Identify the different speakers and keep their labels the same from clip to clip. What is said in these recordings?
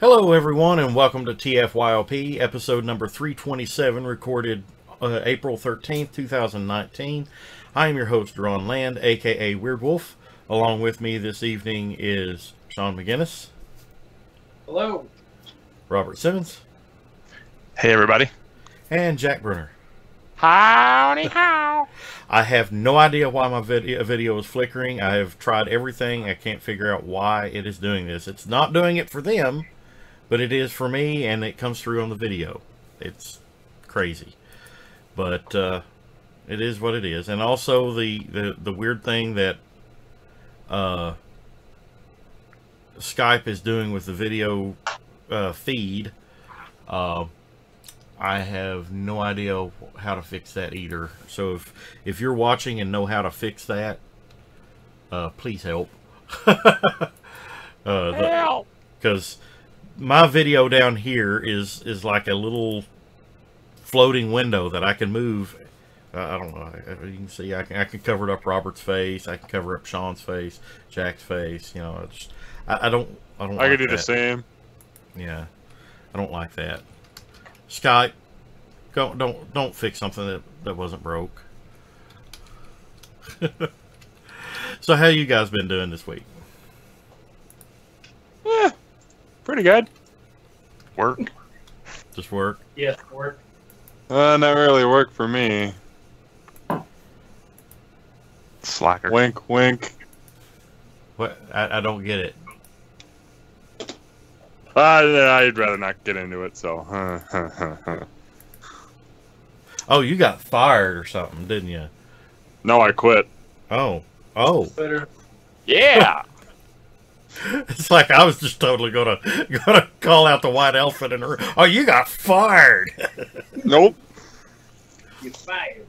Speaker 1: Hello everyone and welcome to TFYLP, episode number 327, recorded April 13th, 2019. I am your host, Ron Land, aka Weird Wolf. Along with me this evening is Sean McGinnis.
Speaker 2: Hello.
Speaker 1: Robert Simmons.
Speaker 3: Hey everybody.
Speaker 1: And Jack Brunner.
Speaker 3: Howdy how.
Speaker 1: I have no idea why my video is flickering. I have tried everything. I can't figure out why it is doing this. It's not doing it for them, but it is for me, and it comes through on the video. It's crazy, but it is what it is. And also the weird thing that Skype is doing with the video feed, I have no idea how to fix that either. So if you're watching and know how to fix that, please help.
Speaker 3: Help!
Speaker 1: Because my video down here is like a little floating window that I can move. I don't know. You can see I can cover up Robert's face. I can cover up Sean's face, Jack's face. You know, I don't. I
Speaker 3: I
Speaker 1: like
Speaker 3: could do
Speaker 1: that.
Speaker 3: the same.
Speaker 1: Yeah, I don't like that. Skype, don't fix something that wasn't broke. So how you guys been doing this week?
Speaker 3: Yeah, pretty good. Work?
Speaker 1: Just work?
Speaker 2: Yes, work.
Speaker 3: Not really work for me.
Speaker 4: Slacker.
Speaker 3: Wink, wink.
Speaker 1: What? I don't get it.
Speaker 3: I'd rather not get into it, so.
Speaker 1: Oh, you got fired or something, didn't you?
Speaker 3: No, I quit.
Speaker 1: Oh.
Speaker 2: Better.
Speaker 3: Yeah!
Speaker 1: It's like I was just totally gonna call out the white elephant in the room. Oh, you got fired.
Speaker 3: Nope.
Speaker 2: You fired.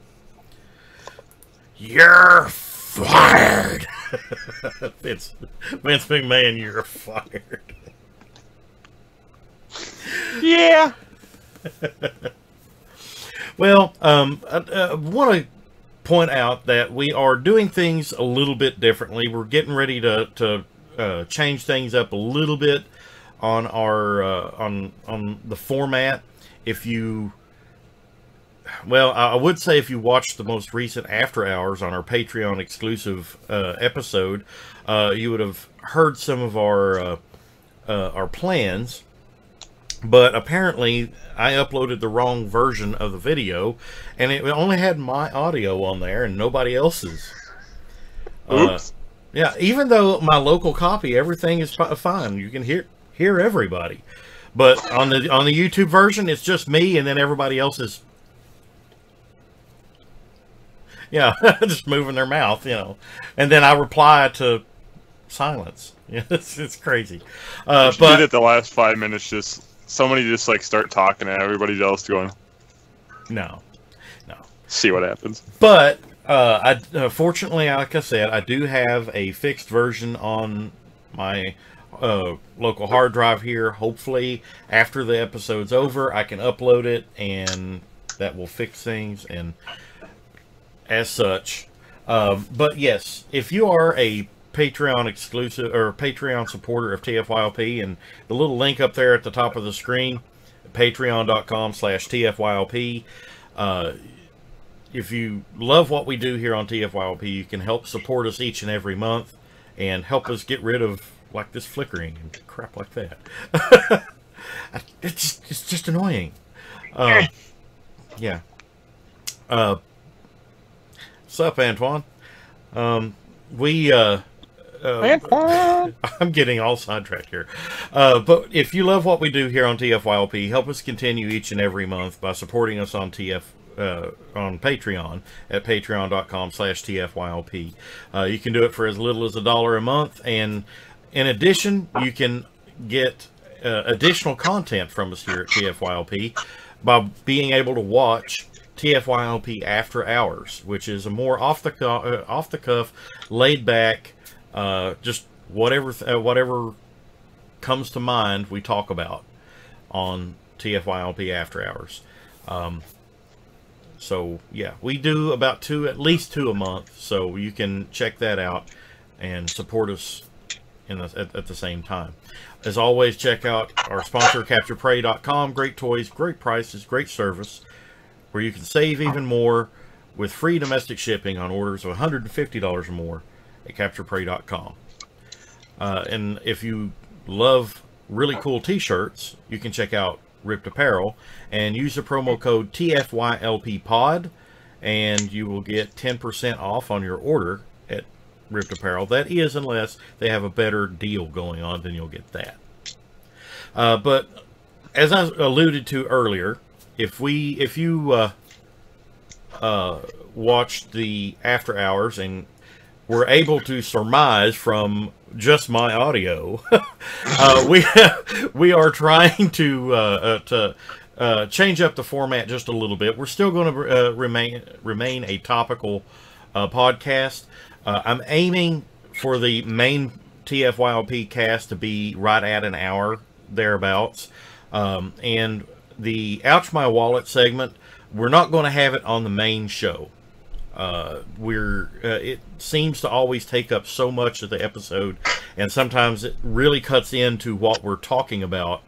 Speaker 1: You're fired. Vince McMahon, you're fired.
Speaker 3: Yeah!
Speaker 1: Well, I want to point out that we are doing things a little bit differently. We're getting ready to change things up a little bit on our on the format. I would say if you watched the most recent After Hours on our Patreon exclusive episode, you would have heard some of our plans. But apparently, I uploaded the wrong version of the video, and it only had my audio on there and nobody else's.
Speaker 3: Oops.
Speaker 1: Yeah, even though my local copy, everything is fine. You can hear everybody. But on the YouTube version, it's just me, and then everybody else is, yeah, just moving their mouth, you know. And then I reply to silence. Yeah, it's crazy.
Speaker 3: But
Speaker 1: But
Speaker 3: did it the last 5 minutes. Somebody just like start talking and everybody else going,
Speaker 1: no.
Speaker 3: see what happens.
Speaker 1: But fortunately, like I said, I do have a fixed version on my local hard drive here. Hopefully, after the episode's over, I can upload it, and that will fix things. And as such, but yes, if you are a Patreon exclusive or Patreon supporter of TFYLP, and the little link up there at the top of the screen, patreon.com/TFYLP. If you love what we do here on TFYLP, you can help support us each and every month and help us get rid of like this flickering and crap like that. It's just annoying. Yeah. What's up, Antoine? I'm getting all sidetracked here. But if you love what we do here on TFYLP, help us continue each and every month by supporting us on Patreon at patreon.com/TFYLP. You can do it for as little as $1 a month, and in addition, you can get additional content from us here at TFYLP by being able to watch TFYLP After Hours, which is a more off the cuff, laid back, just whatever comes to mind we talk about on TFYLP After Hours. So yeah, we do about at least two a month, so you can check that out and support us at the same time. As always, check out our sponsor, CapturePrey.com. Great toys, great prices, great service, where you can save even more with free domestic shipping on orders of $150 or more at CapturePrey.com. And if you love really cool t-shirts, you can check out Ripped Apparel and use the promo code TFYLPPOD, and you will get 10% off on your order at Ripped Apparel. That is, unless they have a better deal going on, then you'll get that. But as I alluded to earlier, if you watched the After Hours and were able to surmise from just my audio, we are trying to change up the format just a little bit. We're still going to remain a topical podcast. I'm aiming for the main TFYLP cast to be right at an hour thereabouts, and the Ouch My Wallet segment, we're not going to have it on the main show. It seems to always take up so much of the episode, and sometimes it really cuts into what we're talking about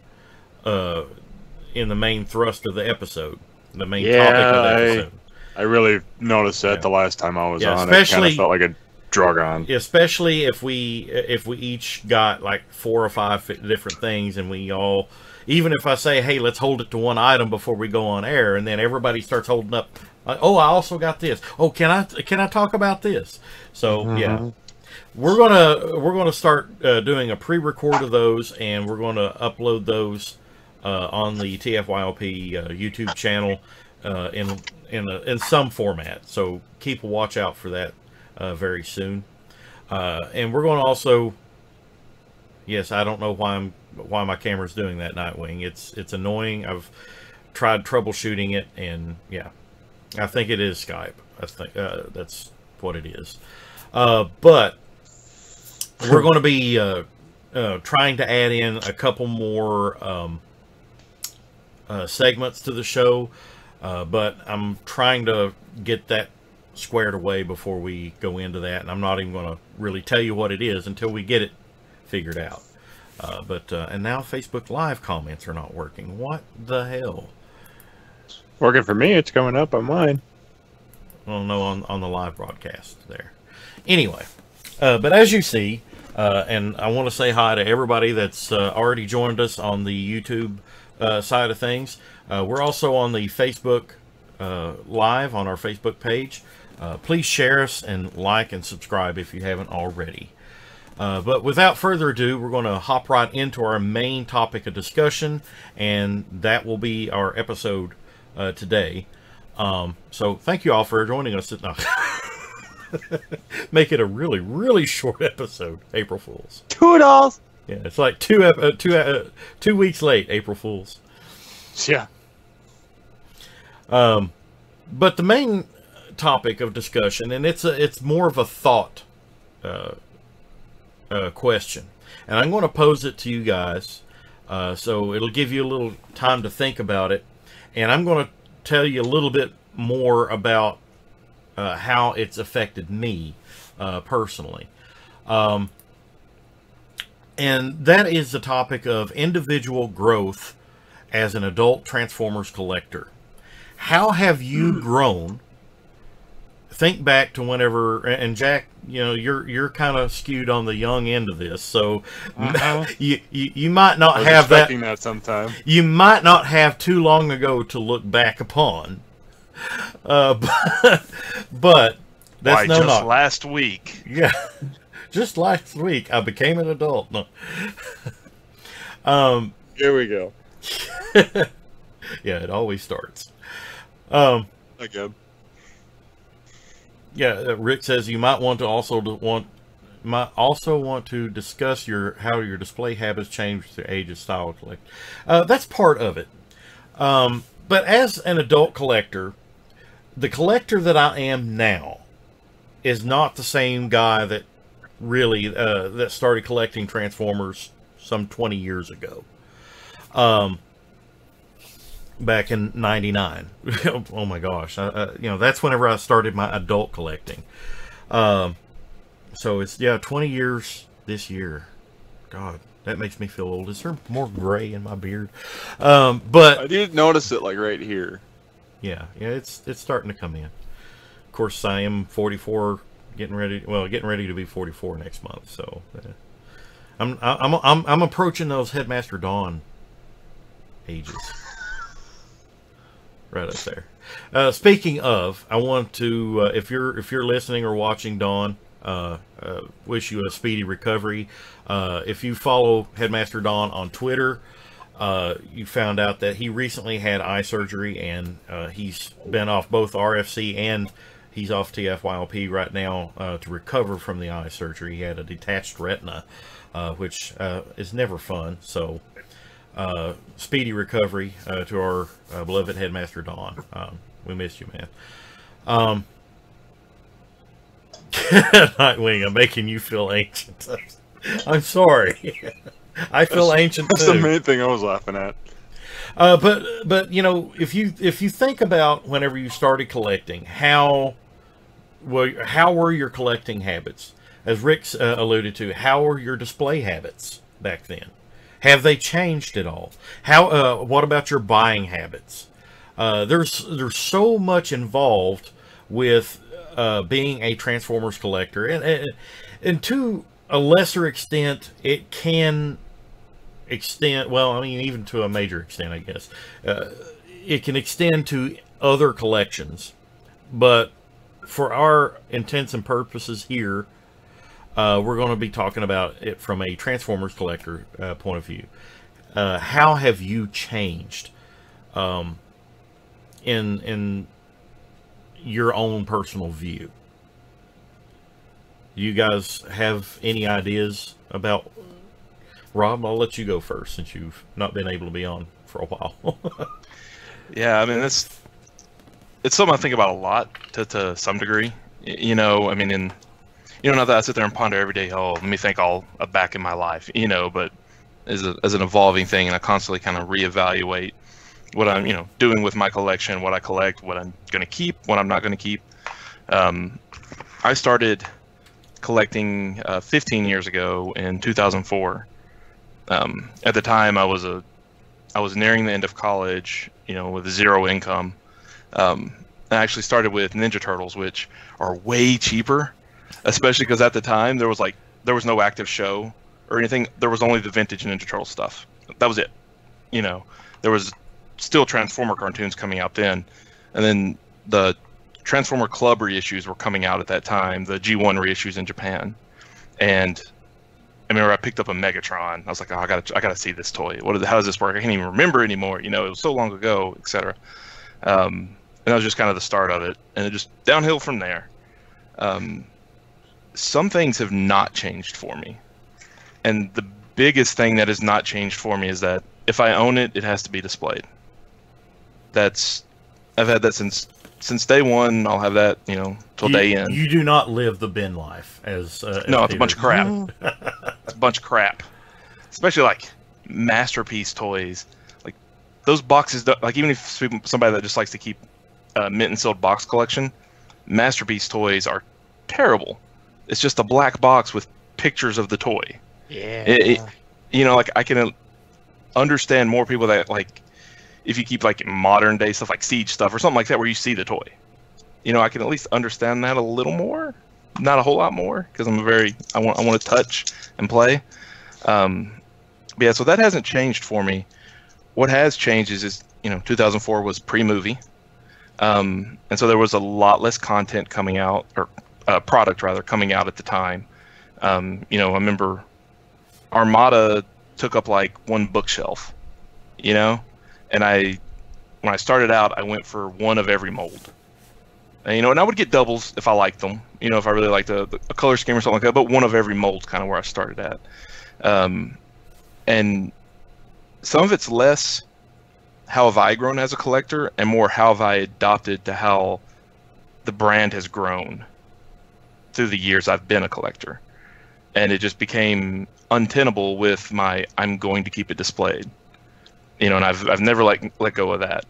Speaker 1: in the main thrust of the episode, the main topic of the episode.
Speaker 3: I really noticed that the last time I was on. It kind of felt like a drug on.
Speaker 1: Especially if we each got like 4 or 5 different things, and we all, even if I say, hey, let's hold it to one item before we go on air, and then everybody starts holding up, oh, I also got this. Oh, can I talk about this? So yeah, we're gonna start doing a pre-record of those, and we're gonna upload those on the TFYLP YouTube channel in some format. So keep a watch out for that very soon. And we're going to also, yes, I don't know why my camera's doing that, Nightwing. It's annoying. I've tried troubleshooting it, and yeah, I think it is Skype. I think that's what it is. But we're going to be trying to add in a couple more segments to the show, but I'm trying to get that squared away before we go into that, and I'm not even going to really tell you what it is until we get it figured out. And now Facebook Live comments are not working. What the hell?
Speaker 3: Working for me. It's going up on mine.
Speaker 1: Well, no, on the live broadcast there. Anyway, but as you see, and I want to say hi to everybody that's already joined us on the YouTube side of things. We're also on the Facebook Live on our Facebook page. Please share us and like and subscribe if you haven't already. But without further ado, we're going to hop right into our main topic of discussion, and that will be our episode today. So thank you all for joining us. Make it a really, really short episode, April Fools.
Speaker 3: Toodles!
Speaker 1: Yeah, it's like 2 weeks late, April Fools.
Speaker 3: Yeah.
Speaker 1: But the main topic of discussion, and it's more of a thought question, and I'm going to pose it to you guys, so it'll give you a little time to think about it, and I'm going to tell you a little bit more about how it's affected me personally. And that is the topic of individual growth as an adult Transformers collector. How have you grown? Think back to whenever, and Jack, you know, you're kind of skewed on the young end of this, so you might not have
Speaker 3: that sometime.
Speaker 1: You might not have too long ago to look back upon, but that's no knock.
Speaker 3: Last week.
Speaker 1: Yeah, just last week I became an adult. No.
Speaker 3: Here we go.
Speaker 1: Yeah, it always starts.
Speaker 3: Okay.
Speaker 1: Yeah, Rick says you might want to want to discuss how your display habits change with the age of style collect. That's part of it. But as an adult collector, the collector that I am now is not the same guy that really that started collecting Transformers some 20 years ago. Back in '99. Oh my gosh. You know, that's whenever I started my adult collecting. So it's, 20 years this year. God, that makes me feel old. Is there more gray in my beard? But
Speaker 3: I did notice it like right here.
Speaker 1: yeah, it's starting to come in. Of course, I am 44, getting ready to be 44 next month. So I'm approaching those Headmaster Dawn ages. Right up there. Speaking of, I want to, if you're listening or watching, Dawn, wish you a speedy recovery. If you follow Headmaster Dawn on Twitter, you found out that he recently had eye surgery, and he's been off both RFC and he's off TFYLP right now to recover from the eye surgery. He had a detached retina, which is never fun. So speedy recovery to our beloved Headmaster Dawn. We miss you, man. Nightwing, I'm making you feel ancient. I'm sorry. I feel ancient
Speaker 3: That's
Speaker 1: too.
Speaker 3: the main thing I was laughing at.
Speaker 1: But you know, if you think about whenever you started collecting, how were your collecting habits? As Rick's alluded to, how were your display habits back then? Have they changed at all? What about your buying habits? There's so much involved with being a Transformers collector, and to a lesser extent, it can extend. Well, I mean, even to a major extent, I guess it can extend to other collections. But for our intents and purposes here, we're going to be talking about it from a Transformers collector point of view. How have you changed in your own personal view? You guys have any ideas about? Rob, I'll let you go first since you've not been able to be on for a while.
Speaker 4: Yeah, I mean, it's something I think about a lot to some degree. You know, I mean, not that I sit there and ponder every day, oh, let me think all back in my life, but as an evolving thing, and I constantly kind of reevaluate what I'm, doing with my collection, what I collect, what I'm going to keep, what I'm not going to keep. I started collecting 15 years ago in 2004. At the time, I was nearing the end of college, with zero income. I actually started with Ninja Turtles, which are way cheaper, especially because at the time there was no active show or anything. There was only the vintage Ninja Turtle stuff. That was it. There was still Transformer cartoons coming out then, and then the Transformer Club reissues were coming out at that time, the G1 reissues in Japan. And I remember I picked up a Megatron. I was like, oh, I gotta see this toy. How does this work? I can't even remember anymore. It was so long ago, etc. And that was just kind of the start of it, and it just downhill from there. Some things have not changed for me, and the biggest thing that has not changed for me is that if I own it, it has to be displayed. I've had that since day one. I'll have that, till day end.
Speaker 1: You do not live the bin life as
Speaker 4: no, it's a bunch of crap. It's a bunch of crap, especially like masterpiece toys. Like those boxes, like even if somebody that just likes to keep mint and sealed box collection, masterpiece toys are terrible. It's just a black box with pictures of the toy.
Speaker 1: Yeah.
Speaker 4: Like I can understand more people that like if you keep like modern day stuff like Siege stuff or something like that where you see the toy. I can at least understand that a little more, not a whole lot more, because I want to touch and play. But yeah, so that hasn't changed for me. What has changed is 2004 was pre-movie, and so there was a lot less content coming out, or product rather coming out at the time. I remember Armada took up like one bookshelf, and when I started out, I went for one of every mold. And, and I would get doubles if I liked them, if I really liked a color scheme or something like that, but one of every mold kind of where I started at. And some of it's less how have I grown as a collector and more how have I adopted to how the brand has grown through the years I've been a collector. And it just became untenable with I'm going to keep it displayed. And I've never let go of that.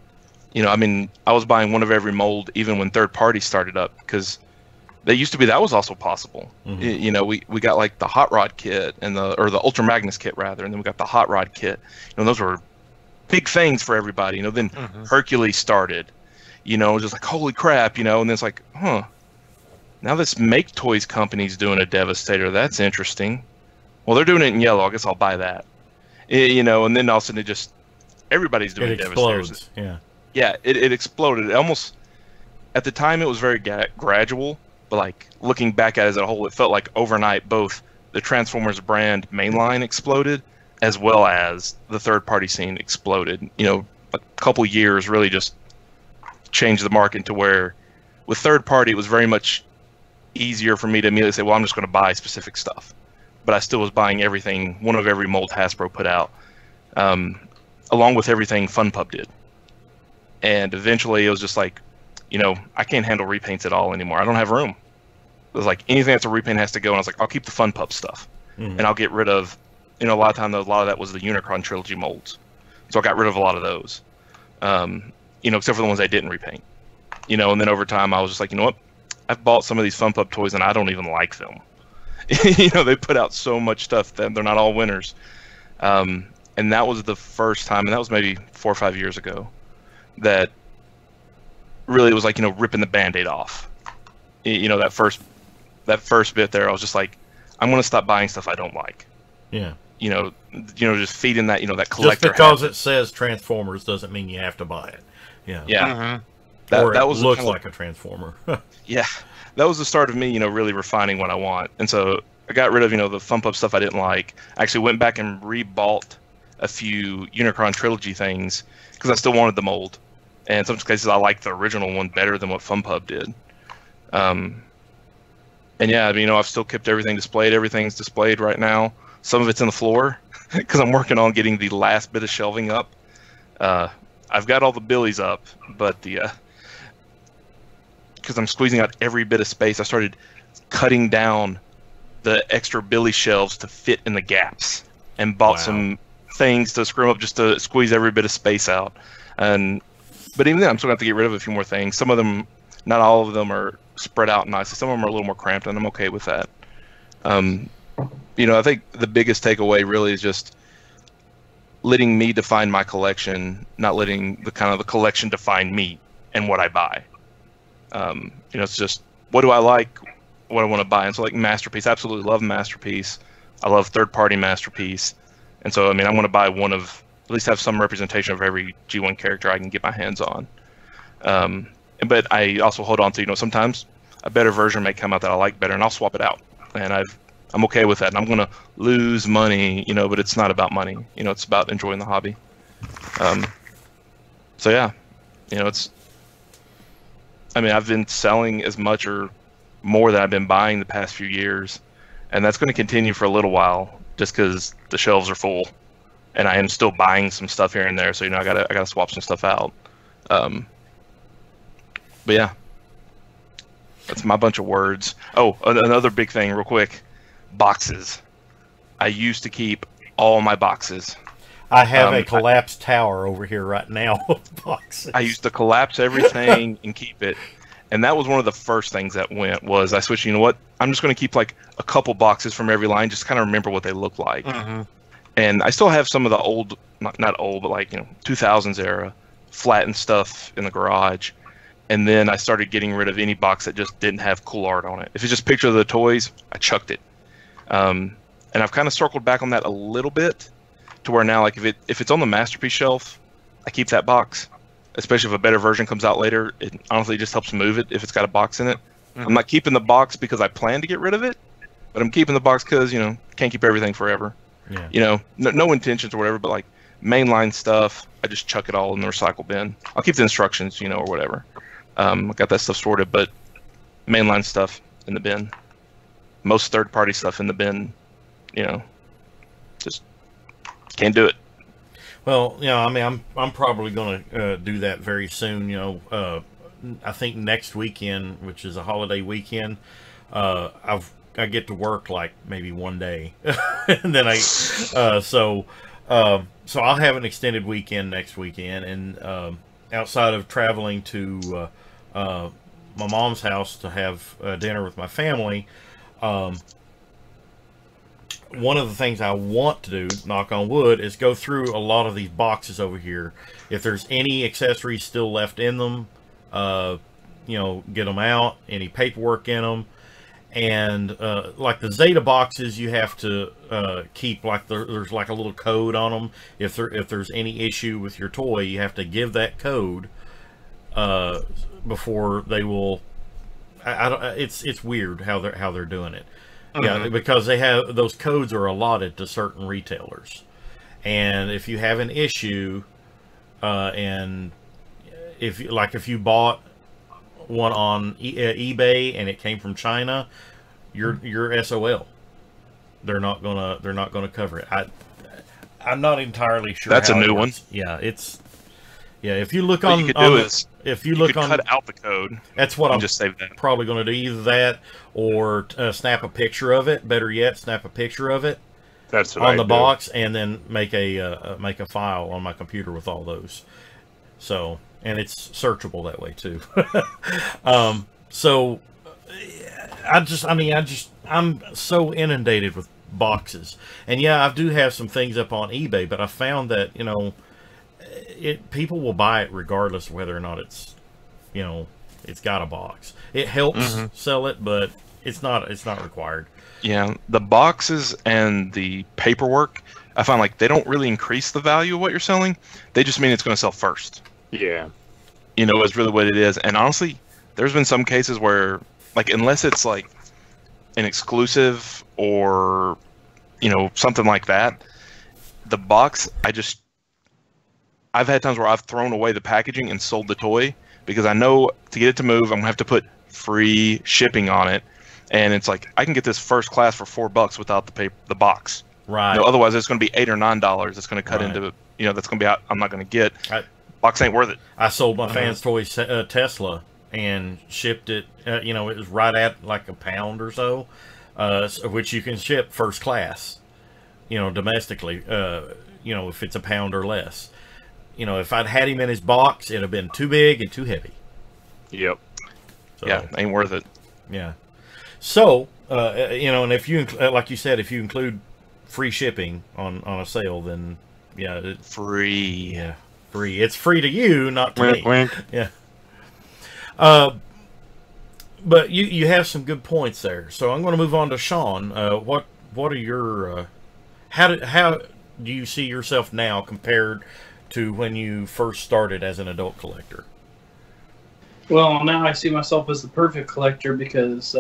Speaker 4: I was buying one of every mold even when third party started up, because That used to be, that was also possible.
Speaker 1: Mhm.
Speaker 4: You know, we got like the hot rod kit and the Ultra Magnus kit rather, and then we got the hot rod kit. You know, those were big things for everybody. You know, then Hercules started. You know, just like holy crap. You know, and then it's like, huh. Now this Make Toys company's doing a Devastator. That's interesting. Well, they're doing it in yellow. I guess I'll buy that. You know, and then all of a sudden everybody's doing
Speaker 1: It
Speaker 4: Devastators.
Speaker 1: explodes. Yeah.
Speaker 4: Yeah, it exploded. It almost, at the time, it was very gradual. But like looking back at it as a whole, it felt like overnight both the Transformers brand mainline exploded, as well as the third-party scene exploded. You know, a couple years really just changed the market to where, with third-party, it was very much easier for me to immediately say, well, I'm just going to buy specific stuff. But I still was buying everything, one of every mold Hasbro put out, along with everything FunPub did. And eventually it was just like, you know, I can't handle repaints at all anymore. I don't have room. It was like anything that's a repaint has to go, and I was like, I'll keep the FunPub stuff, and I'll get rid of, you know, a lot of time, a lot of that was the Unicron trilogy molds, so I got rid of a lot of those, you know, except for the ones I didn't repaint, you know. And then over time, I was just like, you know what, I've bought some of these FunPub toys, and I don't even like them. You know, they put out so much stuff that they're not all winners, and that was the first time, and that was maybe 4 or 5 years ago, that really was like, you know, ripping the Band-Aid off. You know, that first bit there, I was just like, I'm going to stop buying stuff I don't like.
Speaker 1: Yeah.
Speaker 4: You know, just feeding that, you know, that collector.
Speaker 1: Just because
Speaker 4: habit.
Speaker 1: it says Transformers doesn't mean you have to buy it. Yeah.
Speaker 4: Yeah.
Speaker 1: Or
Speaker 4: That
Speaker 1: it
Speaker 4: was
Speaker 1: looks like a Transformer.
Speaker 4: Yeah. That was the start of me, you know, really refining what I want. And so I got rid of, you know, the FunPub stuff I didn't like. I actually went back and rebought a few Unicron trilogy things because I still wanted the mold. And in some cases, I liked the original one better than what FunPub did. And yeah, I mean, you know, I've still kept everything displayed. Everything's displayed right now. Some of it's in the floor because I'm working on getting the last bit of shelving up. I've got all the Billies up, but because I'm squeezing out every bit of space, I started cutting down the extra Billy shelves to fit in the gaps, and bought some things to screw them up just to squeeze every bit of space out. But even then, I'm still going to have to get rid of a few more things. Some of them, not all of them, are spread out nicely. Some of them are a little more cramped, and I'm okay with that. You know, I think the biggest takeaway really is just letting me define my collection, not letting the collection define me and what I buy. You know, it's just, what do I like, what I want to buy. And so, like, Masterpiece, I absolutely love Masterpiece. I love third-party Masterpiece. And so, I mean, I want to buy one of, at least have some representation of every G1 character I can get my hands on. But I also hold on to, you know, sometimes a better version may come out that I like better, and I'll swap it out. And I'm okay with that. And I'm going to lose money, you know, but it's not about money. You know, it's about enjoying the hobby. So yeah, you know, I mean, I've been selling as much or more than I've been buying the past few years, and that's going to continue for a little while, just because the shelves are full, and I am still buying some stuff here and there. So, you know, I gotta swap some stuff out. But yeah, that's my bunch of words. Oh, another big thing, real quick, boxes. I used to keep all my boxes.
Speaker 1: I have a collapsed tower over here right now of boxes.
Speaker 4: I used to collapse everything and keep it. And that was one of the first things that went, was I switched, you know what, I'm just going to keep like a couple boxes from every line, just kind of remember what they look like. And I still have some of the old, not old, but like, you know, 2000s era flattened stuff in the garage. And then I started getting rid of any box that just didn't have cool art on it. If it's just picture of the toys, I chucked it. And I've kind of circled back on that a little bit, to where now, like, if it's on the Masterpiece shelf, I keep that box. Especially if a better version comes out later, it honestly just helps move it if it's got a box in it. I'm not keeping the box because I plan to get rid of it, but I'm keeping the box because, you know, can't keep everything forever.
Speaker 1: Yeah.
Speaker 4: You know, no intentions or whatever, but like mainline stuff, I just chuck it all in the recycle bin. I'll keep the instructions, you know, or whatever. I got that stuff sorted, but mainline stuff in the bin. Most third-party stuff in the bin, you know, just can't do it.
Speaker 1: Well, you know, I mean, I'm probably going to do that very soon. You know, I think next weekend, which is a holiday weekend, I get to work like maybe one day, and then so I'll have an extended weekend next weekend, and outside of traveling to my mom's house to have dinner with my family, one of the things I want to do, knock on wood, is go through a lot of these boxes over here. If there's any accessories still left in them, get them out, any paperwork in them. And like the Zeta boxes, you have to keep, like, there's like a little code on them. If there's any issue with your toy, you have to give that code before they will. It's weird how they're doing it. Yeah, because they have, those codes are allotted to certain retailers, and if you have an issue, and if you bought one on eBay and it came from China, you're SOL. They're not gonna cover it. I'm not entirely sure.
Speaker 4: That's a new one.
Speaker 1: Yeah, if you look
Speaker 4: what
Speaker 1: on,
Speaker 4: you could do is
Speaker 1: if you look on,
Speaker 4: cut out the code.
Speaker 1: That's what I'm
Speaker 4: just save that.
Speaker 1: Probably going to do, either that or snap a picture of it. Better yet, snap a picture of it.
Speaker 3: That's what
Speaker 1: on
Speaker 3: I
Speaker 1: the
Speaker 3: do.
Speaker 1: box, and then make a file on my computer with all those. So, and it's searchable that way too. So I'm so inundated with boxes, and yeah, I do have some things up on eBay, but I found that people will buy it regardless of whether or not it's got a box. It helps sell it, but it's not required.
Speaker 4: Yeah, the boxes and the paperwork, I find like they don't really increase the value of what you're selling. They just mean it's going to sell first.
Speaker 3: Yeah.
Speaker 4: Is really what it is. And honestly, there's been some cases where, like, unless it's like an exclusive or something like that, the box, I've had times where I've thrown away the packaging and sold the toy because I know to get it to move, I'm gonna have to put free shipping on it, and it's like I can get this first class for $4 without the box.
Speaker 1: Right.
Speaker 4: Otherwise, it's going to be $8 or $9. It's going to cut into that's going to be out. I'm not going to get. Box ain't worth it.
Speaker 1: I sold my Fans Toys Tesla and shipped it. It was right at like £1 or so, which you can ship first class. Domestically. If it's £1 or less. If I'd had him in his box, it'd have been too big and too heavy.
Speaker 3: Yep.
Speaker 4: So, yeah, ain't worth it.
Speaker 1: Yeah. So, and if you, like you said, if you include free shipping on a sale, then yeah,
Speaker 4: free.
Speaker 1: Yeah, free. It's free to you, not to me.
Speaker 3: Wink.
Speaker 1: Yeah. But you have some good points there. So I'm going to move on to Sean. What are your how do you see yourself now compared to when you first started as an adult collector?
Speaker 2: Well, now I see myself as the perfect collector because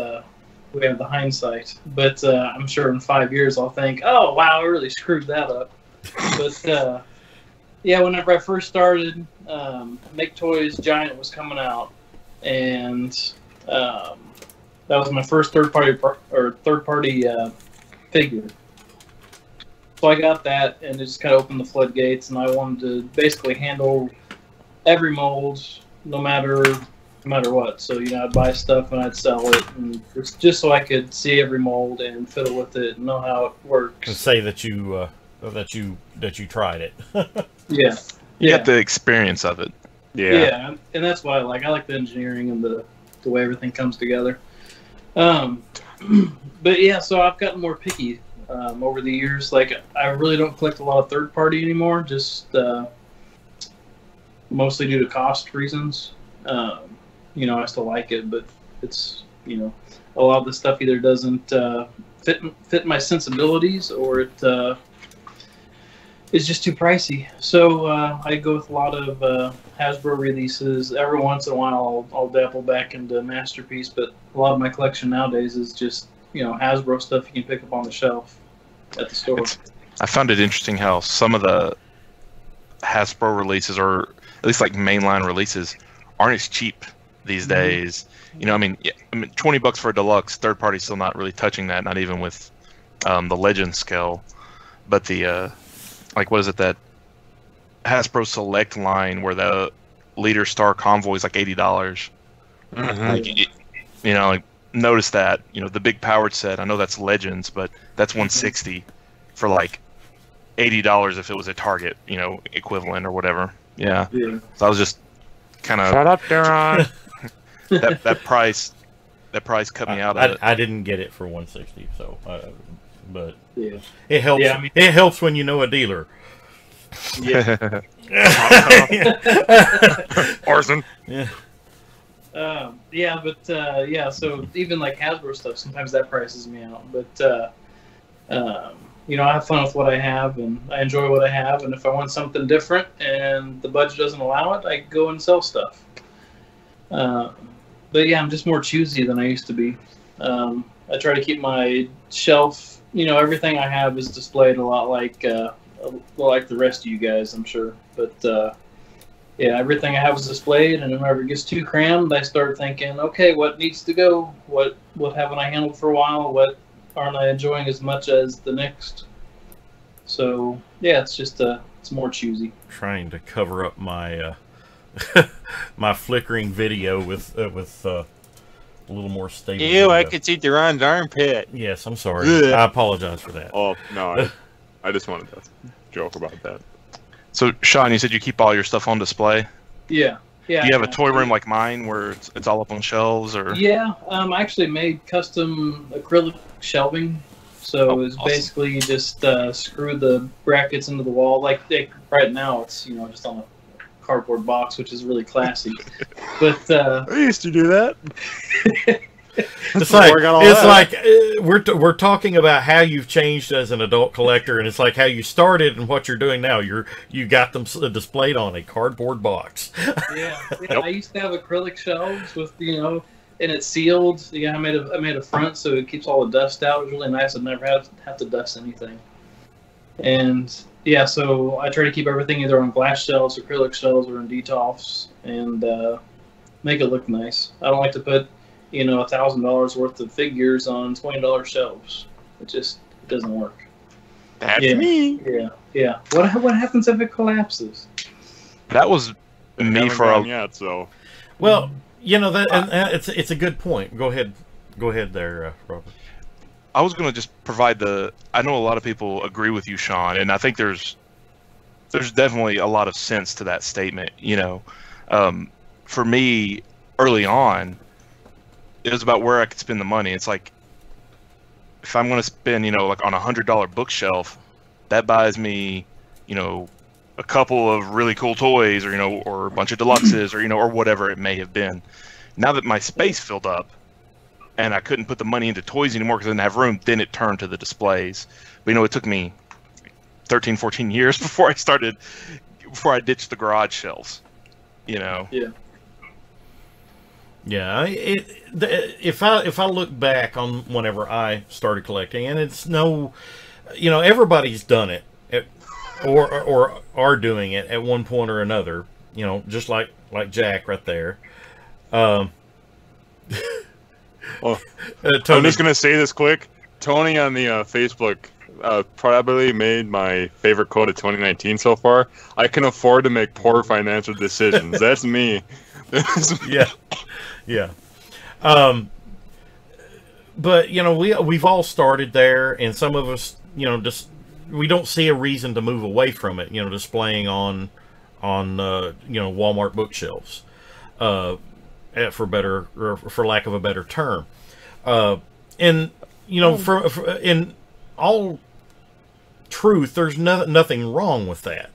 Speaker 2: we have the hindsight. But I'm sure in 5 years I'll think, oh, wow, I really screwed that up. But, yeah, whenever I first started, Make Toys Giant was coming out. And that was my first third-party figure. So I got that, and it just kind of opened the floodgates, and I wanted to basically handle every mold, no matter what. So, I'd buy stuff and I'd sell it, and it's just so I could see every mold and fiddle with it and know how it works.
Speaker 1: And say that you tried it.
Speaker 2: Yeah.
Speaker 4: You got the experience of it.
Speaker 3: Yeah.
Speaker 2: Yeah, and that's why I like the engineering and the way everything comes together. But yeah, so I've gotten more picky over the years. Like, I really don't collect a lot of third party anymore, just mostly due to cost reasons. I still like it, but it's a lot of the stuff either doesn't fit my sensibilities, or it's just too pricey. So I go with a lot of Hasbro releases. Every once in a while I'll dabble back into Masterpiece, but a lot of my collection nowadays is just Hasbro stuff you can pick up on the shelf at the store.
Speaker 4: I found it interesting how some of the Hasbro releases, or at least like mainline releases, aren't as cheap these days. $20 for a deluxe, third party's still not really touching that, not even with the Legend scale. But the what is it, that Hasbro Select line where the Leader Star Convoy is like $80. Notice that the big powered set, I know that's Legends, but that's $160 for like $80 if it was a Target equivalent or whatever. Yeah. So I was just kind of
Speaker 3: Shut up, Daron.
Speaker 4: that price cut me out of it.
Speaker 1: I didn't get it for 160, so but
Speaker 2: Yeah.
Speaker 1: it helps.
Speaker 2: Yeah, I mean-
Speaker 1: it helps when you know a dealer.
Speaker 2: Yeah.
Speaker 3: Arson.
Speaker 1: Yeah.
Speaker 2: Yeah, but yeah. So even like Hasbro stuff, sometimes that prices me out. But you know, I have fun with what I have, and I enjoy what I have. And if I want something different, and the budget doesn't allow it, I go and sell stuff. But yeah, I'm just more choosy than I used to be. I try to keep my shelf. You know, everything I have is displayed a lot like the rest of you guys, I'm sure. But yeah, everything I have is displayed, and whenever it gets too crammed, I start thinking, okay, what needs to go? What haven't I handled for a while? What aren't I enjoying as much as the next? So yeah, it's just it's more choosy.
Speaker 1: Trying to cover up my my flickering video with a little more stable.
Speaker 5: Ew, I
Speaker 1: video.
Speaker 5: could see Duran's armpit.
Speaker 1: Yes, I'm sorry.
Speaker 5: Ugh.
Speaker 1: I apologize for that.
Speaker 3: Oh no, I just wanted to joke about that.
Speaker 4: So, Sean, you said you keep all your stuff on display.
Speaker 2: Yeah. Yeah.
Speaker 4: Do you have a toy room like mine where it's all up on shelves, or?
Speaker 2: Yeah, I actually made custom acrylic shelving. So
Speaker 4: Oh,
Speaker 2: it's
Speaker 4: awesome.
Speaker 2: basically you just screw the brackets into the wall. Like right now, it's just on a cardboard box, which is really classy. But
Speaker 3: I used to do that.
Speaker 1: It's like
Speaker 3: Work on all
Speaker 1: it's
Speaker 3: that.
Speaker 1: like we're talking about how you've changed as an adult collector, and it's like how you started and what you're doing now. You got them displayed on a cardboard box.
Speaker 2: yeah, I used to have acrylic shelves with and it's sealed. Yeah, I made a front so it keeps all the dust out. It was really nice. I never have to dust anything. And yeah, so I try to keep everything either on glass shelves, acrylic shelves, or in detolfs, and make it look nice. I don't like to put $1,000 worth of figures on $20 shelves. It doesn't work.
Speaker 3: That's
Speaker 2: Yeah.
Speaker 3: me.
Speaker 2: Yeah. What happens if it collapses?
Speaker 4: That was
Speaker 3: I
Speaker 4: me
Speaker 3: haven't
Speaker 4: for
Speaker 3: gone
Speaker 4: a.
Speaker 3: yet, so
Speaker 1: Well, that and it's a good point. Go ahead there, Robert.
Speaker 4: I was gonna just provide I know a lot of people agree with you, Sean, and I think there's definitely a lot of sense to that statement. For me, early on, it was about where I could spend the money. It's like, if I'm going to spend, like on $100 bookshelf, that buys me, a couple of really cool toys, or a bunch of deluxes, or whatever it may have been. Now that my space filled up, and I couldn't put the money into toys anymore because I didn't have room, then it turned to the displays. But it took me 13, 14 years before I ditched the garage shelves.
Speaker 2: Yeah.
Speaker 1: Yeah, if I look back on whenever I started collecting, and it's everybody's done it, or are doing it at one point or another. Just like Jack right there.
Speaker 3: Well, I'm
Speaker 1: Tony,
Speaker 3: just gonna say this quick. Tony on the Facebook probably made my favorite quote of 2019 so far. I can afford to make poor financial decisions. That's me.
Speaker 1: Yeah. But we've all started there, and some of us, just we don't see a reason to move away from it. Displaying on Walmart bookshelves, for lack of a better term, and for in all truth, there's nothing wrong with that.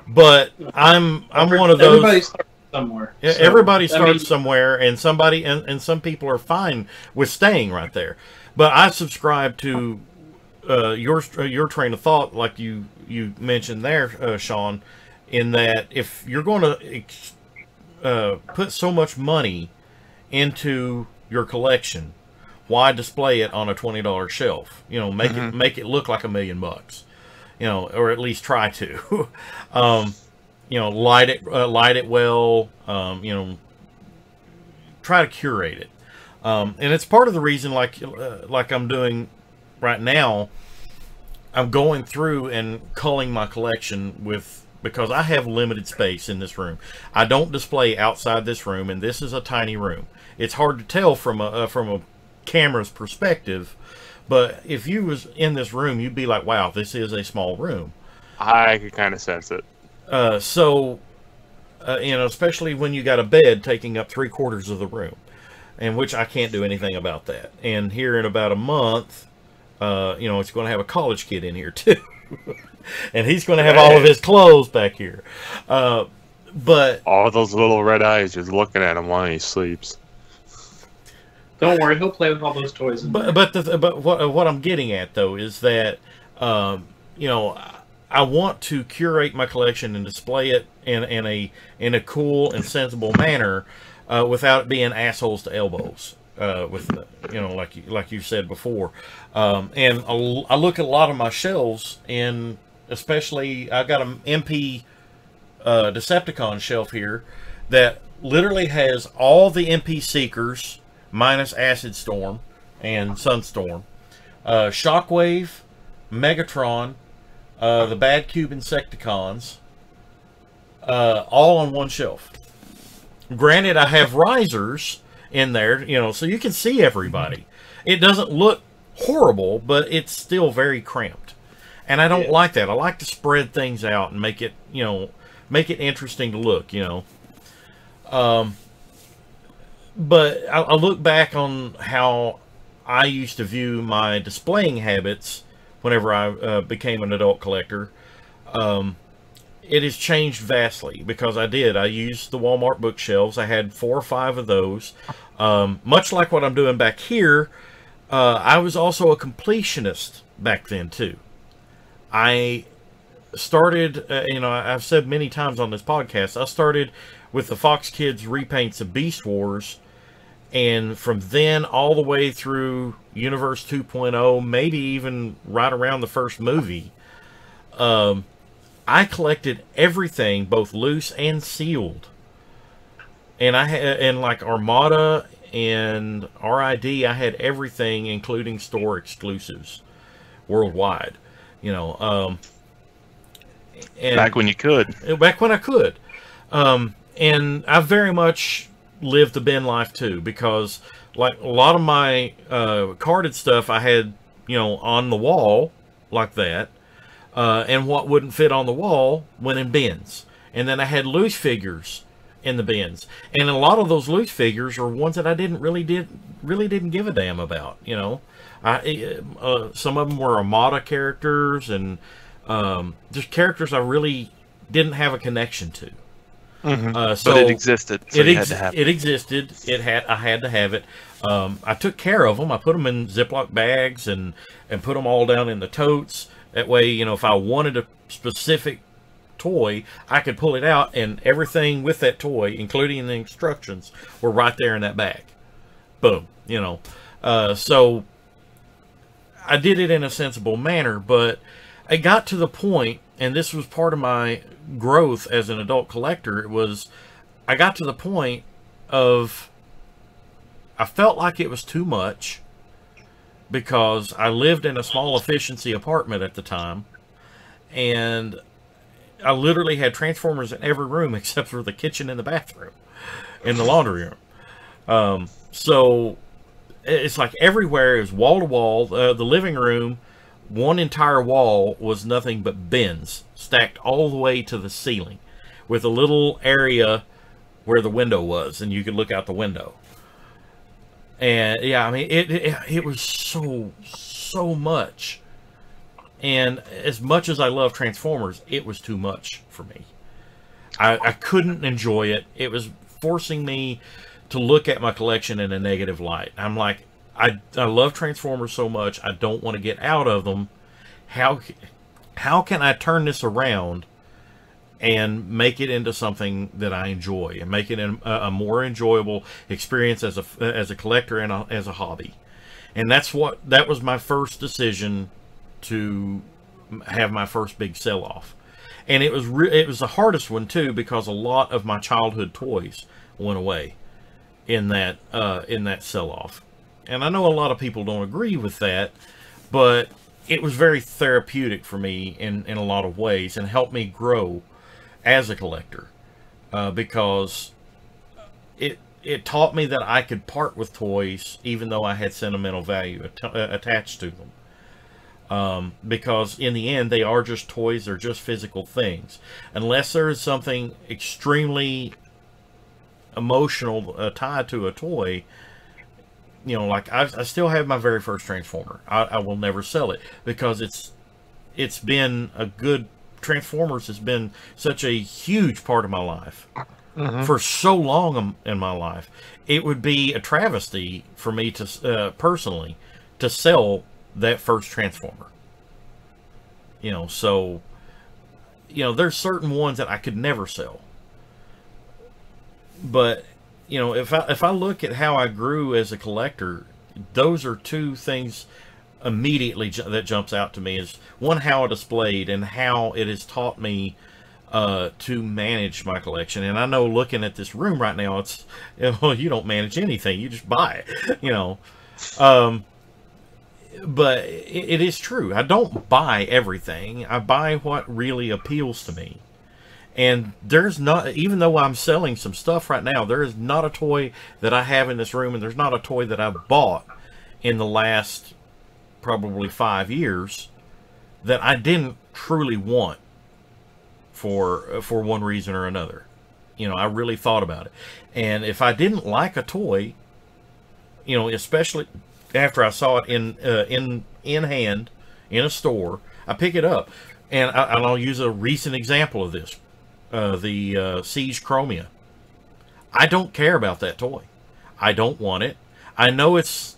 Speaker 1: But I'm one of those.
Speaker 2: Everybody starts somewhere.
Speaker 1: Yeah,
Speaker 2: So,
Speaker 1: everybody starts somewhere, and some people are fine with staying right there. But I subscribe to your train of thought, like you mentioned there, Sean, in that if you're going to put so much money into your collection, why display it on a $20 shelf? Make it look like $1 million, or at least try to. Light it well. Try to curate it, and it's part of the reason, like I'm doing right now. I'm going through and culling my collection because I have limited space in this room. I don't display outside this room, and this is a tiny room. It's hard to tell from a camera's perspective, but if you was in this room, you'd be like, "Wow, this is a small room."
Speaker 3: I could kind of sense it.
Speaker 1: So you know, especially when you got a bed taking up 3/4 of the room, and which I can't do anything about that. And here in about a month, you know, it's going to have a college kid in here too, and he's going to have all of his clothes back here. But
Speaker 3: all those little red eyes just looking at him while he sleeps.
Speaker 2: Don't worry, he'll play with all those toys.
Speaker 1: But what I'm getting at though is that you know, I want to curate my collection and display it in a cool and sensible manner, without it being assholes to elbows. With you know, like you said before, and I look at a lot of my shelves, and especially I got an MP Decepticon shelf here that literally has all the MP Seekers minus Acid Storm and Sunstorm, Shockwave, Megatron, the Bad Cube Insecticons, all on one shelf. Granted, I have risers in there, you know, so you can see everybody. It doesn't look horrible, but it's still very cramped. And I don't like that. I like to spread things out and make it, you know, make it interesting to look, you know. But I look back on how I used to view my displaying habits whenever I became an adult collector. It has changed vastly because I used the Walmart bookshelves. I had 4 or 5 of those. Much like what I'm doing back here, I was also a completionist back then too. I started, you know, I've said many times on this podcast, I started with the Fox Kids repaints of Beast Wars, and from then all the way through Universe 2.0, maybe even right around the first movie, I collected everything, both loose and sealed. And I had, and like Armada and RID, I had everything, including store exclusives worldwide. You know, and
Speaker 4: Back when you could.
Speaker 1: back when I could. And I very much lived the bin life too, because like a lot of my carded stuff I had, you know, on the wall like that, and what wouldn't fit on the wall went in bins. And then I had loose figures in the bins, and a lot of those loose figures are ones that I really didn't give a damn about, you know. Some of them were Armada characters, and just characters I really didn't have a connection to.
Speaker 4: Mm-hmm.
Speaker 1: So
Speaker 4: but it existed, so you had to have it.
Speaker 1: It existed. I had to have it. I took care of them. I put them in Ziploc bags and put them all down in the totes. That way, you know, if I wanted a specific toy, I could pull it out, and everything with that toy, including the instructions, were right there in that bag. Boom. You know, so I did it in a sensible manner, but I got to the point, and this was part of my growth as an adult collector, I got to the point of, I felt like it was too much, because I lived in a small efficiency apartment at the time, and I literally had Transformers in every room except for the kitchen and the bathroom and the laundry room. So it's like everywhere is wall to wall. The living room, one entire wall was nothing but bins stacked all the way to the ceiling, with a little area where the window was, and you could look out the window. And yeah, I mean, it was so much. And as much as I love Transformers, it was too much for me. I couldn't enjoy it. It was forcing me to look at my collection in a negative light. I'm like, I love Transformers so much, I don't want to get out of them. How can I turn this around and make it into something that I enjoy, and make it a more enjoyable experience as a collector and as a hobby? And that was my first decision to have my first big sell-off. And it was the hardest one too, because a lot of my childhood toys went away in that sell-off. And I know a lot of people don't agree with that, but it was very therapeutic for me in a lot of ways, and helped me grow as a collector, because it taught me that I could part with toys even though I had sentimental value attached to them. Because in the end, they are just toys. They're just physical things. Unless there is something extremely emotional tied to a toy, you know, like I still have my very first Transformer. I will never sell it because it's been a good, Transformers has been such a huge part of my life for so long in my life. It would be a travesty for me to personally to sell that first Transformer. You know, so, you know, there's certain ones that I could never sell. But, you know, if I look at how I grew as a collector, those are two things immediately that jumps out to me. Is one, how it displayed, and how it has taught me to manage my collection. And I know, looking at this room right now, it's, you know, you don't manage anything, you just buy it, you know. But it is true. I don't buy everything. I buy what really appeals to me. And there's not, even though I'm selling some stuff right now, there is not a toy that I have in this room, and there's not a toy that I've bought in the last probably 5 years that I didn't truly want for one reason or another. You know, I really thought about it. And if I didn't like a toy, you know, especially after I saw it in hand in a store, I pick it up. And I'll use a recent example of this. The Siege Chromia. I don't care about that toy. I don't want it. I know it's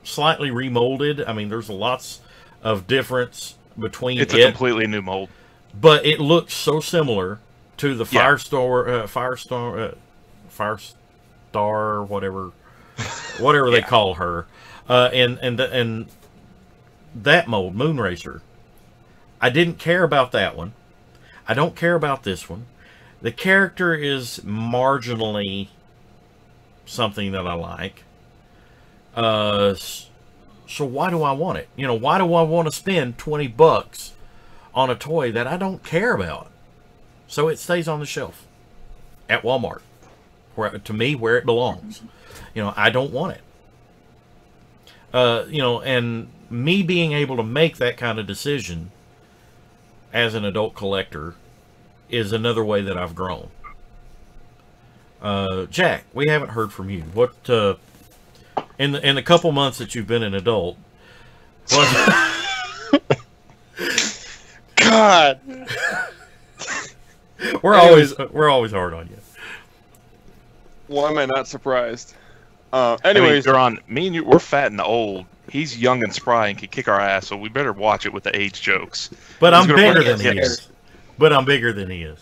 Speaker 1: slightly remolded. I mean, there's lots of difference between
Speaker 4: It's a completely new mold.
Speaker 1: But it looks so similar to the Firestar, whatever they call her, and that mold, Moonracer. I didn't care about that one. I don't care about this one. The character is marginally something that I like. So why do I want it? You know, why do I want to spend $20 on a toy that I don't care about? So it stays on the shelf at Walmart, where, to me, where it belongs. You know, I don't want it. You know, and me being able to make that kind of decision as an adult collector is another way that I've grown. Jack, we haven't heard from you. What in the couple months that you've been an adult?
Speaker 5: God,
Speaker 1: we're always hard on you.
Speaker 5: why am I not surprised?
Speaker 4: Anyways, Duran, me and you, we're fat and old. He's young and spry and can kick our ass, so we better watch it with the age jokes.
Speaker 1: But I'm bigger than he is. But I'm bigger than he is.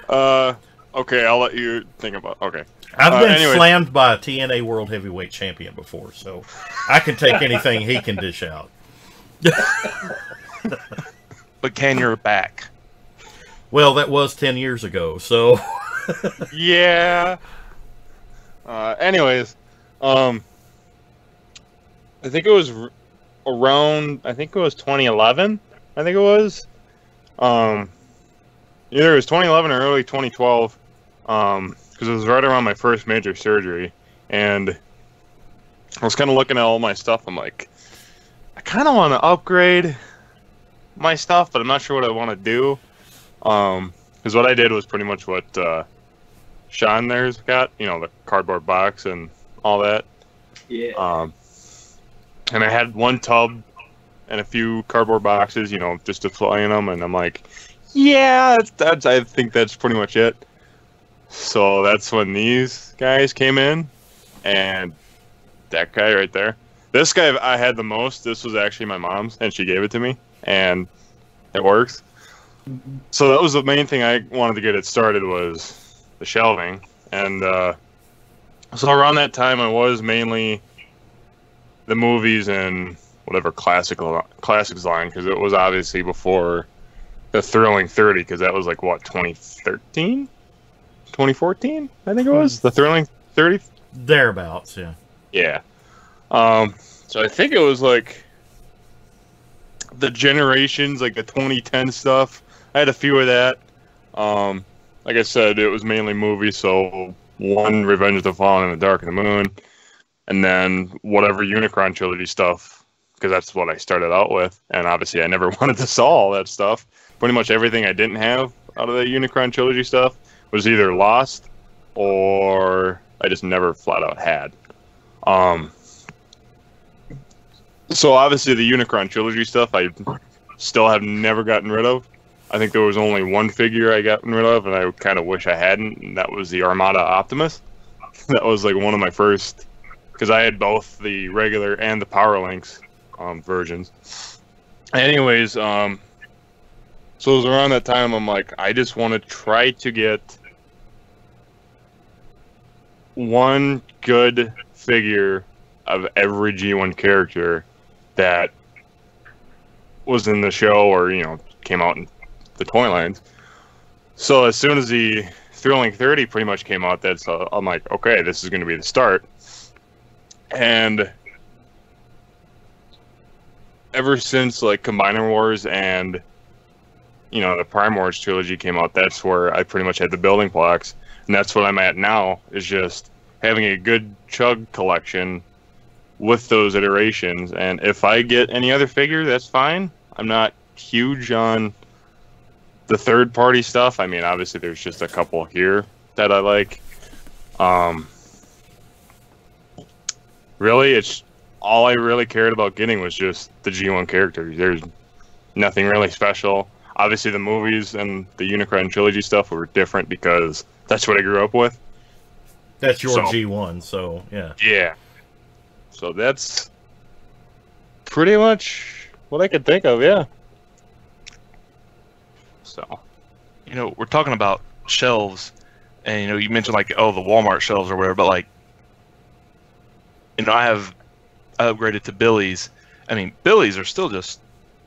Speaker 5: Okay, I'll let you think about. Okay,
Speaker 1: I've been slammed by a TNA World Heavyweight Champion before, so I can take anything he can dish out.
Speaker 4: But can your back?
Speaker 1: Well, that was 10 years ago, so...
Speaker 5: yeah. Anyways, I think it was around. I think it was 2011. I think it was. Either it was 2011 or early 2012. Because it was right around my first major surgery, and I was kind of looking at all my stuff. I'm like, I kind of want to upgrade my stuff, but I'm not sure what I want to do. Because what I did was pretty much what Sean there's got, you know, the cardboard box and all that.
Speaker 2: Yeah.
Speaker 5: And I had one tub and a few cardboard boxes, you know, just to fly in them. And I'm like, yeah, that's I think that's pretty much it. So that's when these guys came in, and that guy right there. This guy I had the most. This was actually my mom's, and she gave it to me, and it works. So that was the main thing I wanted to get it started, was the shelving. And so around that time, I was mainly the movies and whatever classics line, because it was obviously before the Thrilling 30, because that was like, what, 2013? 2014, I think it was, the Thrilling 30?
Speaker 1: Thereabouts, yeah.
Speaker 5: Yeah. So I think it was like the Generations, like the 2010 stuff. I had a few of that. Like I said, it was mainly movies, so one, Revenge of the Fallen and the Dark of the Moon. and then whatever Unicron trilogy stuff, because that's what I started out with. And obviously I never wanted to sell all that stuff. Pretty much everything I didn't have out of the Unicron trilogy stuff was either lost or I just never flat out had. So obviously the Unicron trilogy stuff I still have never gotten rid of. I think there was only one figure I gotten rid of, and I kind of wish I hadn't, and that was the Armada Optimus. That was like one of my first, because I had both the regular and the Power Links versions. Anyways, so it was around that time I'm like, I just want to try to get one good figure of every G1 character that was in the show or, you know, came out in the toy lines. So as soon as the Thrilling 30 pretty much came out, that's I'm like, okay, this is going to be the start. And ever since like Combiner Wars and, you know, the Prime Wars trilogy came out, that's where I pretty much had the building blocks, and that's what I'm at now, is just having a good chug collection with those iterations. And if I get any other figure, that's fine. I'm not huge on the third-party stuff. I mean, obviously there's just a couple here that I like. Really, it's all I really cared about getting was just the G1 characters. There's nothing really special. Obviously the movies and the Unicron trilogy stuff were different because that's what I grew up with.
Speaker 1: That's your G1, so yeah.
Speaker 5: Yeah. So that's pretty much what I could think of, yeah. So,
Speaker 4: You know, we're talking about shelves, and, you know, you mentioned, like, oh, the Walmart shelves or whatever, but, like, you know, I upgraded to Billy's. I mean, Billy's are still just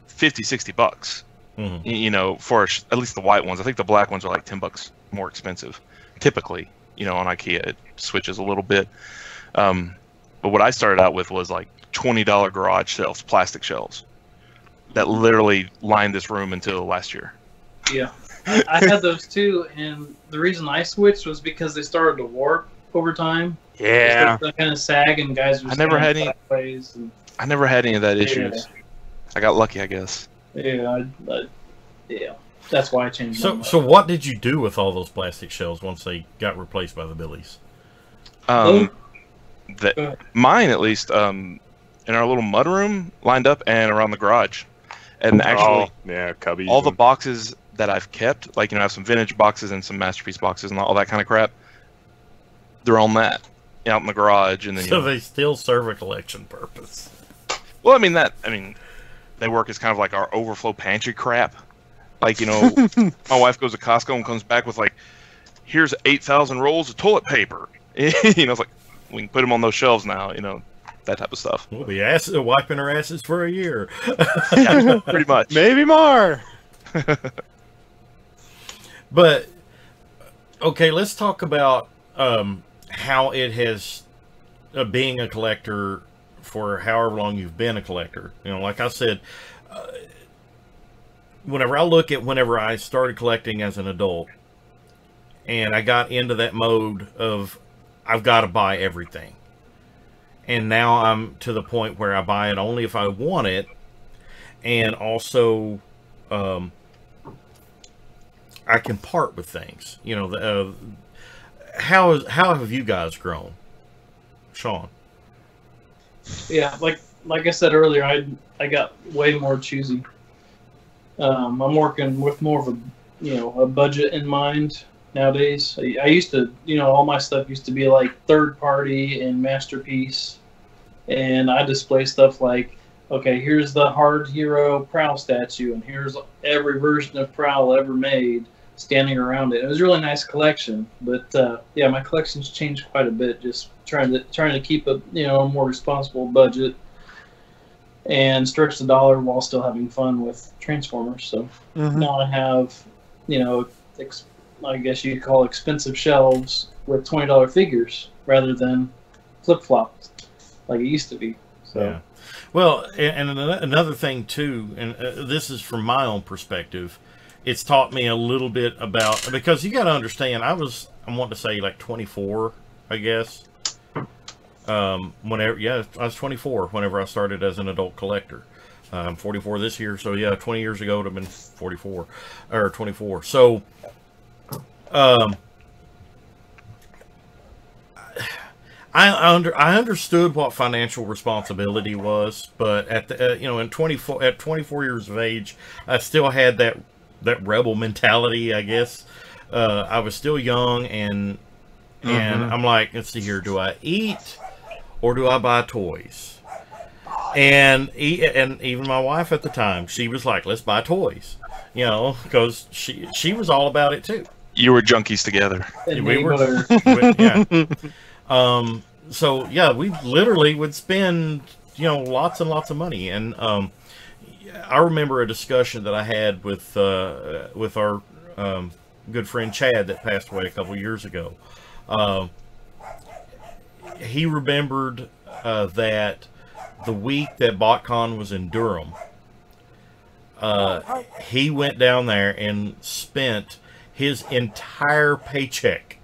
Speaker 4: 50, 60 bucks, you know, for at least the white ones. I think the black ones are like 10 bucks more expensive, typically. You know, on IKEA, it switches a little bit. But what I started out with was like $20 garage shelves, plastic shelves, that literally lined this room until last year.
Speaker 2: Yeah, I had those too, and the reason I switched was because they started to warp over time.
Speaker 5: yeah.
Speaker 2: They kind of sag, and guys were
Speaker 4: I never had any.
Speaker 2: sideways and,
Speaker 4: I never had any of that issues.
Speaker 2: Yeah.
Speaker 4: I got lucky, I guess.
Speaker 2: yeah, yeah. That's why I changed.
Speaker 1: So what did you do with all those plastic shells once they got replaced by the Billies?
Speaker 4: Mine, at least, in our little mud room, lined up and around the garage. And actually,
Speaker 5: cubbies.
Speaker 4: all the boxes that I've kept, like, you know, I have some vintage boxes and some masterpiece boxes and all that kind of crap, they're on that, out in the garage. And then,
Speaker 1: so they still serve a collection purpose.
Speaker 4: Well, I mean, they work as kind of like our overflow pantry crap. Like, you know, my wife goes to Costco and comes back with, like, here's 8,000 rolls of toilet paper. You know, it's like, we can put them on those shelves now, you know, that type of stuff.
Speaker 1: We'll be wiping our asses for a year.
Speaker 4: Yeah, pretty much.
Speaker 5: Maybe more.
Speaker 1: But, okay, let's talk about how it has, being a collector for however long you've been a collector. You know, like I said, whenever I started collecting as an adult, and I got into that mode of, I've got to buy everything. And now I'm to the point where I buy it only if I want it. And also, I can part with things. You know, how have you guys grown, Sean?
Speaker 2: Yeah, like I said earlier, I got way more choosy. I'm working with more of a budget in mind nowadays. I used to, all my stuff used to be like third party and masterpiece, and I display stuff like, okay, here's the Hard Hero Prowl statue, and here's every version of Prowl ever made standing around it. It was a really nice collection, but yeah, my collection's changed quite a bit. Just trying to keep a more responsible budget and stretch the dollar while still having fun with Transformers. So now I have, I guess you'd call expensive shelves with $20 figures rather than flip-flops like it used to be. So.
Speaker 1: Yeah. Well, and another thing too, and this is from my own perspective, it's taught me a little bit about, because you got to understand, I want to say like 24, I guess, Whenever, yeah, I was 24 whenever I started as an adult collector. I'm 44 this year, so yeah, 20 years ago it would have been 44 or 24. So, I understood what financial responsibility was, but at the at 24 years of age, I still had that rebel mentality, I guess. I was still young, and I'm like, let's see here, do I eat or do I buy toys? And even my wife at the time, she was like, let's buy toys, because she was all about it too.
Speaker 4: You were junkies together.
Speaker 1: We were, yeah. So yeah, we literally would spend, lots and lots of money. And I remember a discussion that I had with our good friend Chad that passed away a couple years ago. He remembered that the week that BotCon was in Durham, he went down there and spent his entire paycheck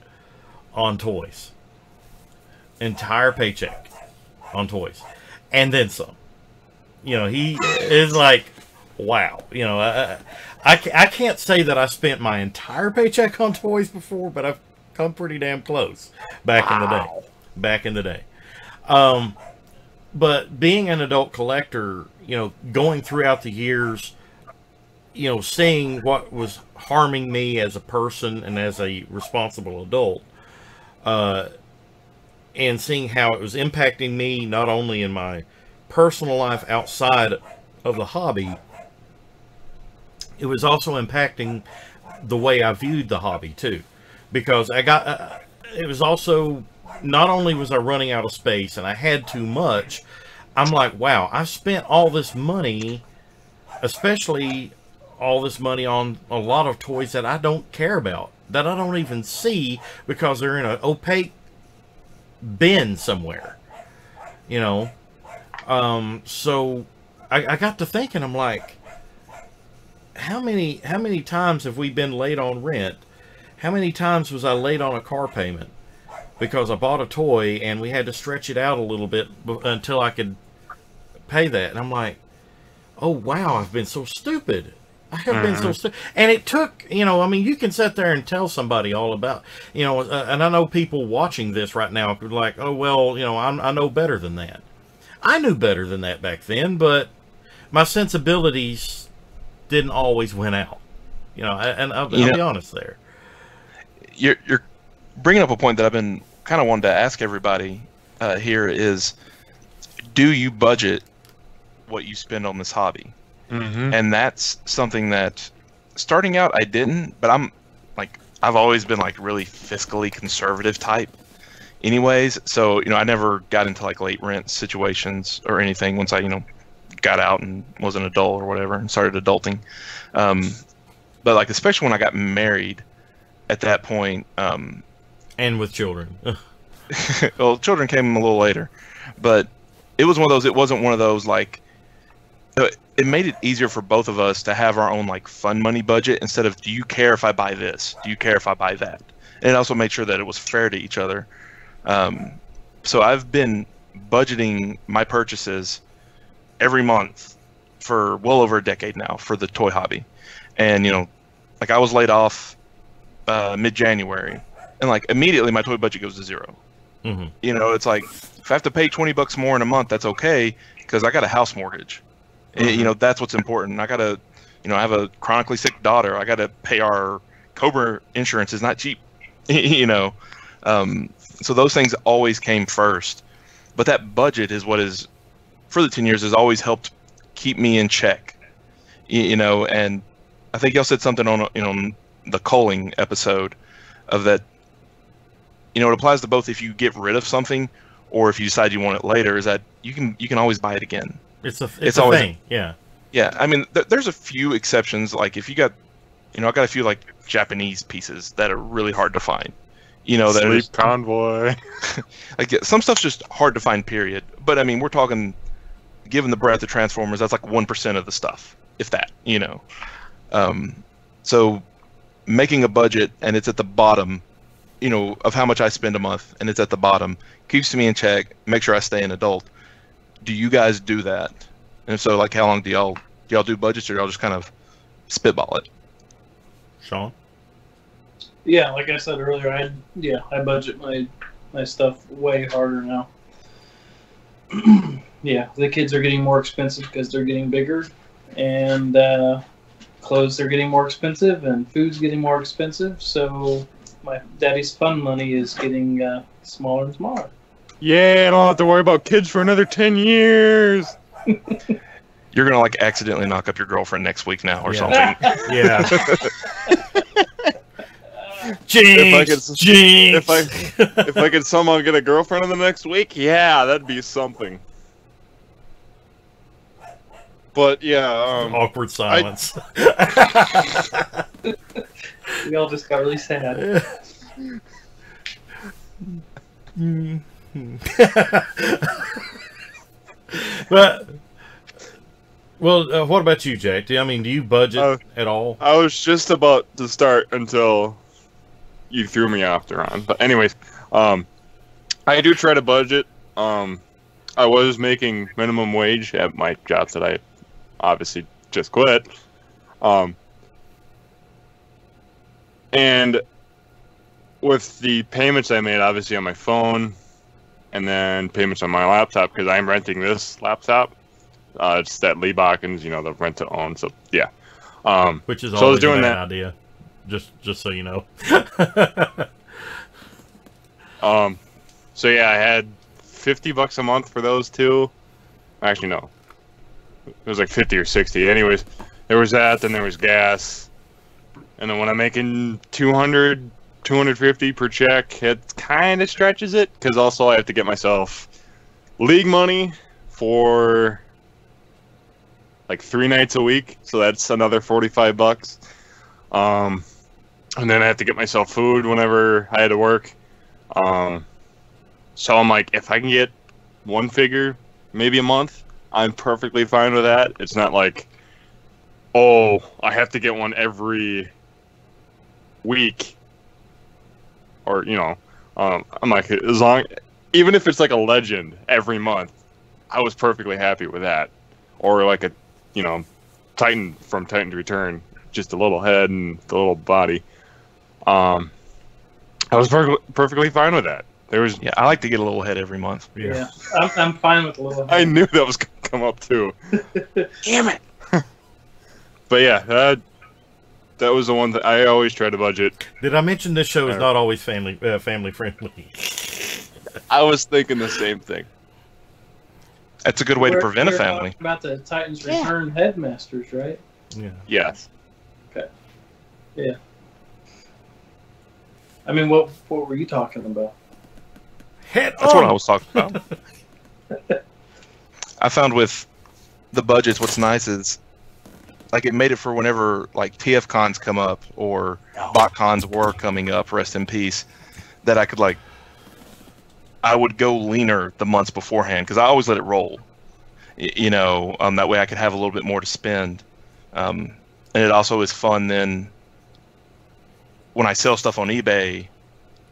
Speaker 1: on toys. Entire paycheck on toys. And then some. He is like, wow. I can't say that I spent my entire paycheck on toys before, but I've come pretty damn close back in the day. But being an adult collector, going throughout the years, seeing what was harming me as a person and as a responsible adult, and seeing how it was impacting me not only in my personal life outside of the hobby, it was also impacting the way I viewed the hobby too. Because it was also, not only was I running out of space and I had too much, I'm like, wow, I've spent all this money, especially all this money on a lot of toys that I don't care about, that I don't even see because they're in an opaque bin somewhere, so I got to thinking, I'm like, how many times have we been late on rent? How many times was I late on a car payment because I bought a toy and we had to stretch it out a little bit until I could pay that? And I'm like, oh wow, I've been so stupid. I have been so stupid. And it took, you can sit there and tell somebody all about, and I know people watching this right now are like, oh, well, I know better than that. I knew better than that back then, but my sensibilities didn't always win out. And I'll be honest there.
Speaker 4: You're bringing up a point that I've been kind of wanting to ask everybody here is, do you budget what you spend on this hobby? And that's something that starting out I didn't, but I've always been really fiscally conservative type anyways. So, I never got into late rent situations or anything once I, got out and was an adult or whatever and started adulting. But especially when I got married at that point.
Speaker 1: And with children.
Speaker 4: Well, children came a little later, but it was one of those, it wasn't one of those it made it easier for both of us to have our own fun money budget instead of, do you care if I buy this? Do you care if I buy that? And it also made sure that it was fair to each other. So I've been budgeting my purchases every month for well over a decade now for the toy hobby. And, I was laid off mid-January, and immediately my toy budget goes to zero. It's if I have to pay $20 more in a month, that's okay, because I got a house mortgage. That's what's important. I gotta, I have a chronically sick daughter. I gotta pay our Cobra insurance is not cheap, so those things always came first. But that budget is what is, for the 10 years, has always helped keep me in check, and I think y'all said something on, the culling episode of that, it applies to both. If you get rid of something or if you decide you want it later, is that you can always buy it again.
Speaker 1: It's a always thing. Yeah.
Speaker 4: Yeah. I mean, there's a few exceptions. If you got, I got a few Japanese pieces that are really hard to find. That
Speaker 5: Sleep Convoy.
Speaker 4: Some stuff's just hard to find, period. But I mean, we're talking, given the breadth of Transformers, that's 1% of the stuff, if that. So making a budget and it's at the bottom of how much I spend a month, and it's at the bottom, keeps me in check, make sure I stay an adult. Do you guys do that? And if so, like, how long do y'all do budgets, or y'all just kind of spitball it?
Speaker 1: Sean?
Speaker 2: Yeah, like I said earlier, I budget my stuff way harder now. Yeah, the kids are getting more expensive because they're getting bigger, and clothes are getting more expensive, and food's getting more expensive. So my daddy's fun money is getting smaller and smaller.
Speaker 5: Yeah, I don't have to worry about kids for another 10 years.
Speaker 4: You're gonna like accidentally knock up your girlfriend next week now or
Speaker 1: Yeah.
Speaker 4: something.
Speaker 1: Yeah. Jinx!
Speaker 5: If I could somehow get a girlfriend in the next week, yeah, that'd be something. But yeah,
Speaker 1: Awkward silence.
Speaker 2: We all just got really sad.
Speaker 1: But what about you, Jack? Do you budget at all?
Speaker 5: I was just about to start until you threw me off there on. But anyways, I do try to budget. I was making minimum wage at my job that I obviously just quit. And with the payments I made, obviously on my phone, and then payments on my laptop, because I'm renting this laptop. It's that Lee Bockens, the rent to own. So yeah,
Speaker 1: Which is
Speaker 5: so I was
Speaker 1: always
Speaker 5: doing
Speaker 1: a bad
Speaker 5: that.
Speaker 1: idea. Just so you know.
Speaker 5: So yeah, I had $50 a month for those two. Actually, no, it was like 50 or 60. Anyways, there was that. Then there was gas, and then when I'm making 200, 250 per check, it kind of stretches it, because also I have to get myself league money for like 3 nights a week, so that's another $45. And then I have to get myself food whenever I had to work. So I'm like, if I can get one figure, maybe a month, I'm perfectly fine with that. It's not like, oh, I have to get one every week, or I'm like, even if it's like a legend every month, I was perfectly happy with that. Or like a, Titan from Titan's Return, just a little head and the little body. I was perfectly fine with that.
Speaker 4: Yeah, I like to get a little head every month.
Speaker 2: Yeah, I'm fine with a little.
Speaker 5: I knew that was gonna come up too. Damn it! But yeah, that was the one that I always try to budget.
Speaker 1: Did I mention this show is not always family friendly?
Speaker 5: I was thinking the same thing.
Speaker 4: That's a good way to prevent a family.
Speaker 2: About the Titans Return headmasters, right?
Speaker 1: Yeah.
Speaker 5: Yes.
Speaker 2: Okay. Yeah. I mean, what were you talking about?
Speaker 4: That's what I was talking about. I found with the budgets, what's nice is, like, it made it for whenever, like, TF cons come up, or bot cons were coming up, rest in peace, that I could, like, I would go leaner the months beforehand, because I always let it roll. That way I could have a little bit more to spend. And it also is fun then, when I sell stuff on eBay,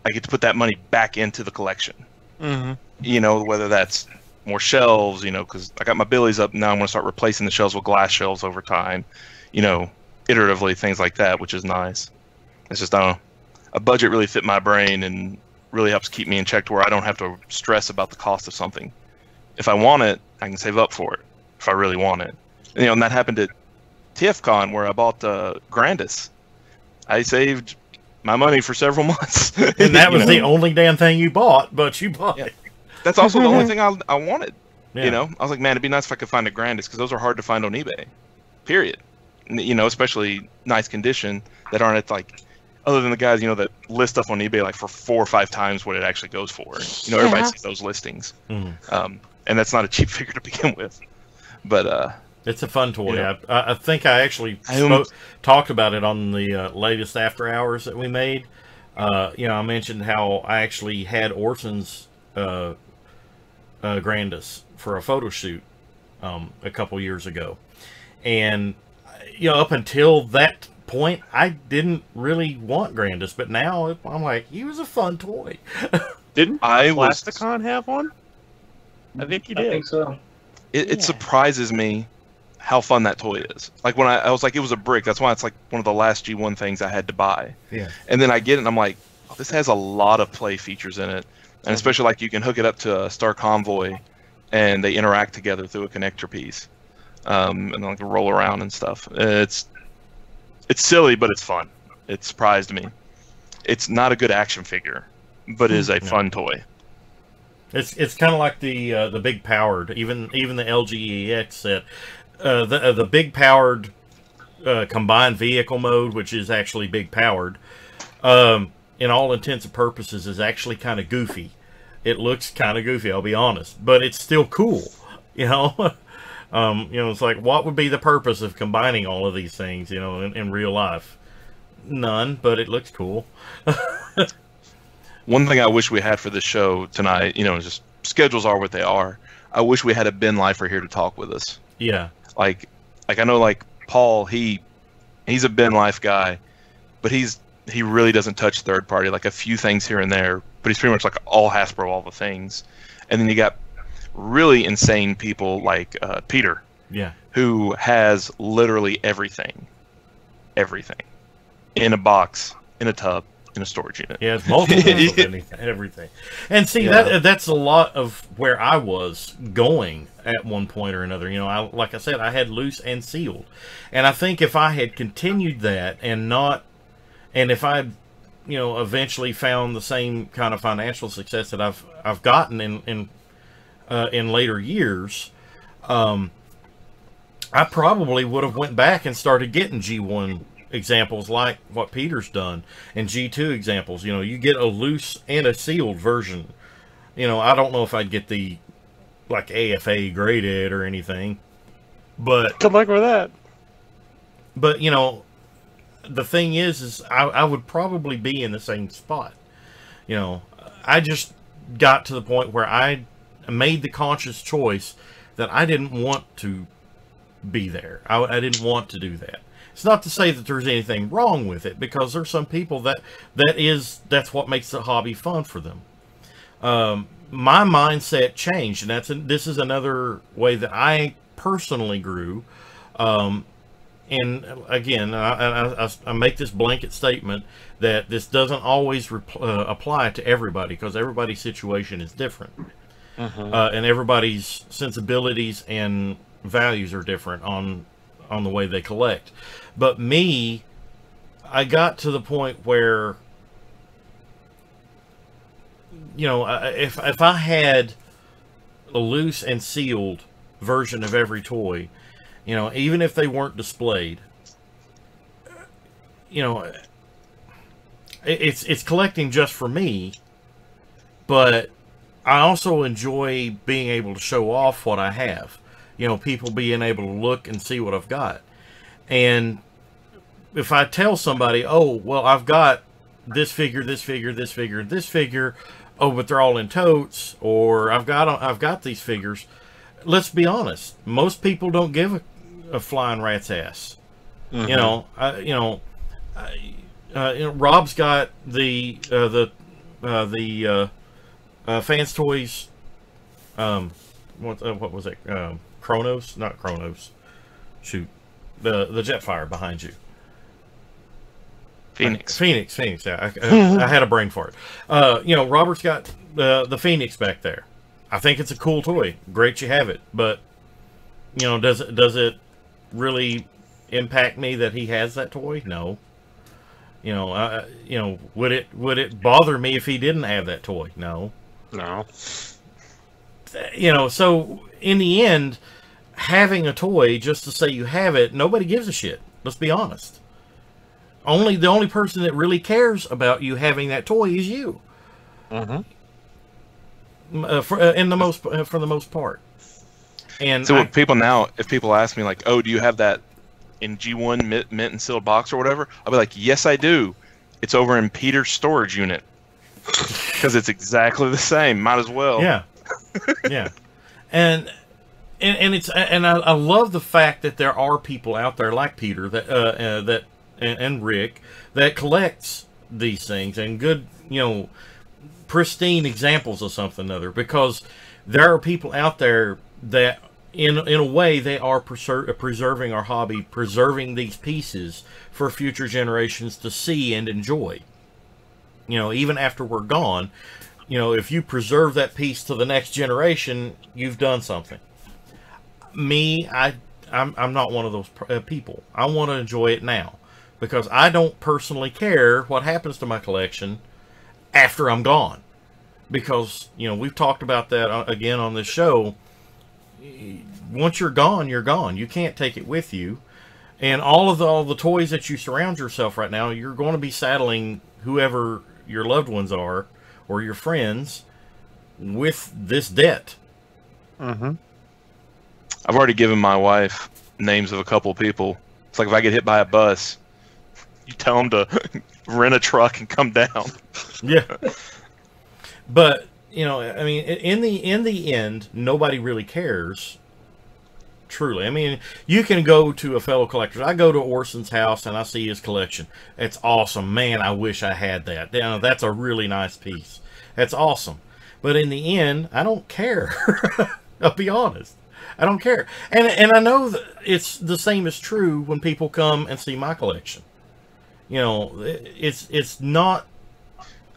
Speaker 4: I get to put that money back into the collection. Mm-hmm. Whether that's more shelves, because I got my billies up now. I'm going to start replacing the shelves with glass shelves over time, iteratively, things like that, which is nice. It's just, a budget really fit my brain and really helps keep me in check to where I don't have to stress about the cost of something. If I want it, I can save up for it if I really want it. And that happened at TFCon where I bought Grandis. I saved my money for several months.
Speaker 1: And that was the only damn thing you bought, but you bought it.
Speaker 4: That's also the only thing I wanted.
Speaker 1: Yeah.
Speaker 4: I was like, man, it'd be nice if I could find a Grandis, because those are hard to find on eBay. Period. Especially nice condition that aren't at, like, other than the guys, that list stuff on eBay like for 4 or 5 times what it actually goes for. Everybody sees those listings. And that's not a cheap figure to begin with. But
Speaker 1: it's a fun toy. I think I actually talked about it on the latest After Hours that we made. I mentioned how I actually had Orson's Grandis for a photo shoot a couple years ago. And, up until that point, I didn't really want Grandis, but now I'm like, he was a fun toy.
Speaker 5: Didn't
Speaker 4: I was-
Speaker 5: Plasticon have one? I think he
Speaker 2: I
Speaker 5: did.
Speaker 2: think so.
Speaker 4: It surprises me how fun that toy is. Like when I was like, it was a brick. That's why it's like one of the last G1 things I had to buy.
Speaker 1: Yeah.
Speaker 4: And then I get it and I'm like, oh, this has a lot of play features in it. And especially like you can hook it up to a Star Convoy and they interact together through a connector piece. And like roll around and stuff. It's silly, but it's fun. It surprised me. It's not a good action figure, but is a fun toy.
Speaker 1: It's kind of like the big powered, even the LGEX set, the big powered combined vehicle mode, which is actually big powered. In all intents and purposes, is actually kind of goofy. It looks kind of goofy, I'll be honest, but it's still cool. You know, it's like, what would be the purpose of combining all of these things? You know, in real life, none. But it looks cool.
Speaker 4: One thing I wish we had for this show tonight, just schedules are what they are. I wish we had a Ben Lifer here to talk with us.
Speaker 1: Yeah.
Speaker 4: Like I know, like Paul, he's a Ben Life guy, but he really doesn't touch third party. Like a few things here and there, but he's pretty much like all Hasbro, all the things. And then you got really insane people like Peter, who has literally everything in a box, in a tub, in a storage unit.
Speaker 1: Yeah, it's multiple of anything, everything. And see, that's a lot of where I was going at one point or another. Like I said, I had loose and sealed. And I think if I had continued that and if I eventually found the same kind of financial success that I've gotten in later years, I probably would have went back and started getting G1 examples like what Peter's done, and G2 examples. You get a loose and a sealed version. I don't know if I'd get the like AFA graded or anything, but
Speaker 5: Good luck with that.
Speaker 1: But the thing is I would probably be in the same spot. I just got to the point where I made the conscious choice that I didn't want to be there. I didn't want to do that. It's not to say that there's anything wrong with it, because there's some people that's what makes the hobby fun for them. My mindset changed, and this is another way that I personally grew. And again, I make this blanket statement that this doesn't always apply to everybody, because everybody's situation is different. And everybody's sensibilities and values are different on the way they collect. But me, I got to the point where, if I had a loose and sealed version of every toy, even if they weren't displayed, it's collecting just for me, but I also enjoy being able to show off what I have. People being able to look and see what I've got. And if I tell somebody, oh, well, I've got this figure, this figure, this figure, this figure, oh, but they're all in totes, or I've got these figures. Let's be honest. Most people don't give a flying rat's ass. Rob's got the Fans Toys. What was it? Chronos, not Chronos. Shoot, the Jetfire behind you.
Speaker 4: Phoenix.
Speaker 1: Yeah, I had a brain for it. Robert's got the Phoenix back there. I think it's a cool toy. Great, you have it, but does it really impact me that he has that toy? No. Would it bother me if he didn't have that toy? No.
Speaker 5: No.
Speaker 1: So in the end, having a toy just to say you have it, nobody gives a shit. Let's be honest. The only person that really cares about you having that toy is you. For the most part. And
Speaker 4: so if people ask me like, oh, do you have that in G1 mint and sealed box or whatever? I'll be like, yes, I do. It's over in Peter's storage unit. Because it's exactly the same. Might as well.
Speaker 1: Yeah. Yeah. And I love the fact that there are people out there like Peter that and Rick that collects these things and good, pristine examples of something or other, because there are people out there that in a way they are preserving our hobby, preserving these pieces for future generations to see and enjoy. Even after we're gone, if you preserve that piece to the next generation, you've done something. Me, I'm not one of those people. I want to enjoy it now, because I don't personally care what happens to my collection after I'm gone. Because, we've talked about that again on this show. Once you're gone, you're gone. You can't take it with you. And all the toys that you surround yourself right now, you're going to be saddling whoever your loved ones are or your friends with this debt.
Speaker 5: Mm-hmm.
Speaker 4: I've already given my wife names of a couple of people. It's like if I get hit by a bus, you tell them to rent a truck and come down.
Speaker 1: Yeah. But, I mean, in the end, nobody really cares. Truly. I mean, you can go to a fellow collector. I go to Orson's house and I see his collection. It's awesome. Man, I wish I had that. That's a really nice piece. That's awesome. But in the end, I don't care. I'll be honest. I don't care. And I know that it's the same is true when people come and see my collection. It's not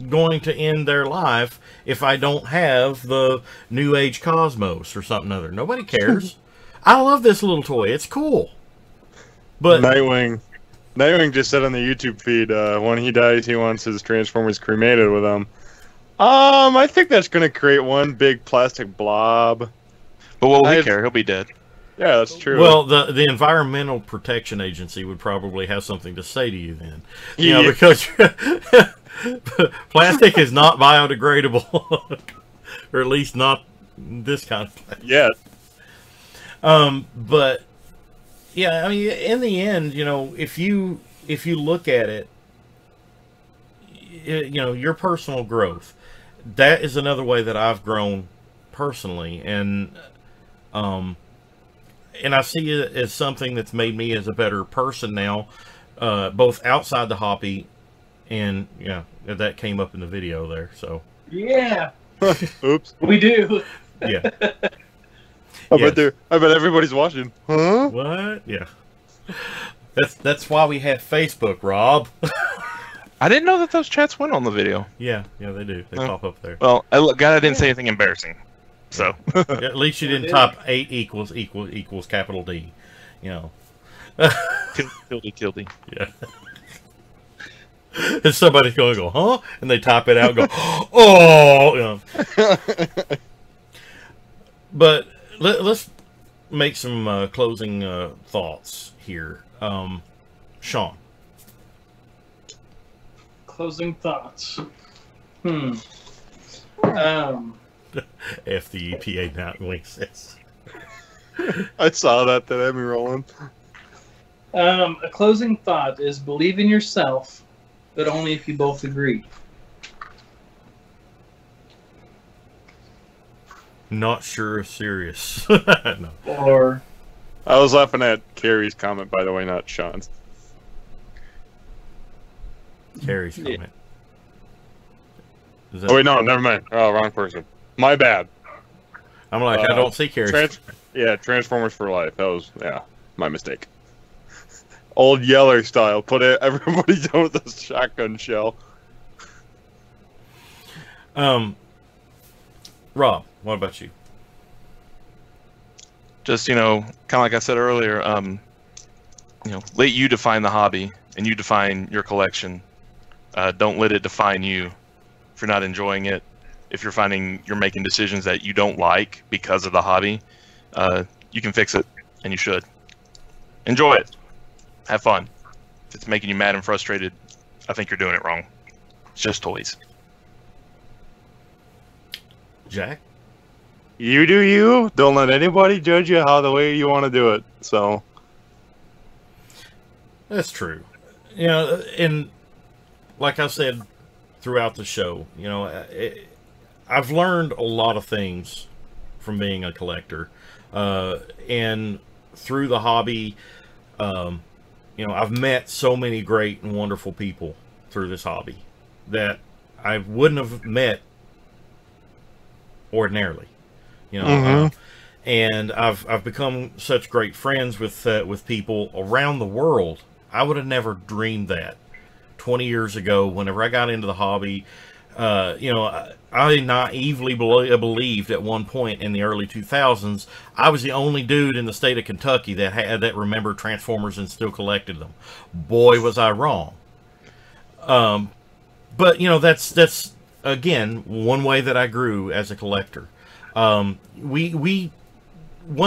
Speaker 1: going to end their life if I don't have the New Age Cosmos or something other. Nobody cares. I love this little toy. It's cool. But
Speaker 5: Nightwing just said on the YouTube feed, when he dies, he wants his Transformers cremated with him. I think that's going to create one big plastic blob.
Speaker 4: But what will we care? He'll be dead.
Speaker 5: Yeah, that's true.
Speaker 1: Well, the Environmental Protection Agency would probably have something to say to you then.
Speaker 5: Yeah.
Speaker 1: Because plastic is not biodegradable. Or at least not this kind of plastic.
Speaker 5: Yeah.
Speaker 1: But yeah, I mean, in the end, if you look at it, your personal growth, that is another way that I've grown personally, and I see it as something that's made me as a better person now, both outside the hobby, and that came up in the video there. So
Speaker 2: Yeah,
Speaker 5: Oops.
Speaker 2: we do.
Speaker 1: yeah.
Speaker 5: I
Speaker 1: Yes.
Speaker 5: bet everybody's watching. Huh?
Speaker 1: What? Yeah. That's why we have Facebook, Rob.
Speaker 4: I didn't know that those chats went on the video.
Speaker 1: Yeah, they do. They pop up there.
Speaker 4: Well, God, I didn't say anything embarrassing. So
Speaker 1: At least you didn't type 8 equals capital D.
Speaker 4: tilde.
Speaker 1: Yeah. And somebody's going to go, huh? And they type it out and go, oh! But let's make some closing thoughts here. Sean.
Speaker 2: Closing thoughts.
Speaker 1: F the EPA Nightwing says.
Speaker 5: I saw that had me rolling.
Speaker 2: A closing thought is believe in yourself, but only if you both agree.
Speaker 1: Not sure if serious. No.
Speaker 2: Or
Speaker 5: I was laughing at Carrie's comment, by the way, not Sean's.
Speaker 1: Carrie's comment. Is
Speaker 5: Oh wait, no, never mind. Oh, wrong person. My bad.
Speaker 1: I'm like, I don't see Carrie's.
Speaker 5: Transformers for life. That was my mistake. Old Yeller style. Put everybody down with a shotgun shell.
Speaker 1: Rob, what about you?
Speaker 4: Just kind of like I said earlier, let you define the hobby and you define your collection. Don't let it define you. If you're not enjoying it, if you're finding you're making decisions that you don't like because of the hobby, you can fix it, and you should. Enjoy it. Have fun. If it's making you mad and frustrated, I think you're doing it wrong. It's just toys.
Speaker 1: Jack?
Speaker 5: You do you. Don't let anybody judge you how the way you want to do it. So
Speaker 1: That's true. And like I said throughout the show, I've learned a lot of things from being a collector. And through the hobby, you know, I've met so many great and wonderful people through this hobby that I wouldn't have met ordinarily, you know. And I've become such great friends with people around the world. I would have never dreamed that 20 years ago. Whenever I got into the hobby, you know, I naively believed at one point in the early 2000s I was the only dude in the state of Kentucky that remembered Transformers and still collected them. Boy, was I wrong. But you know, that's again one way that I grew as a collector. One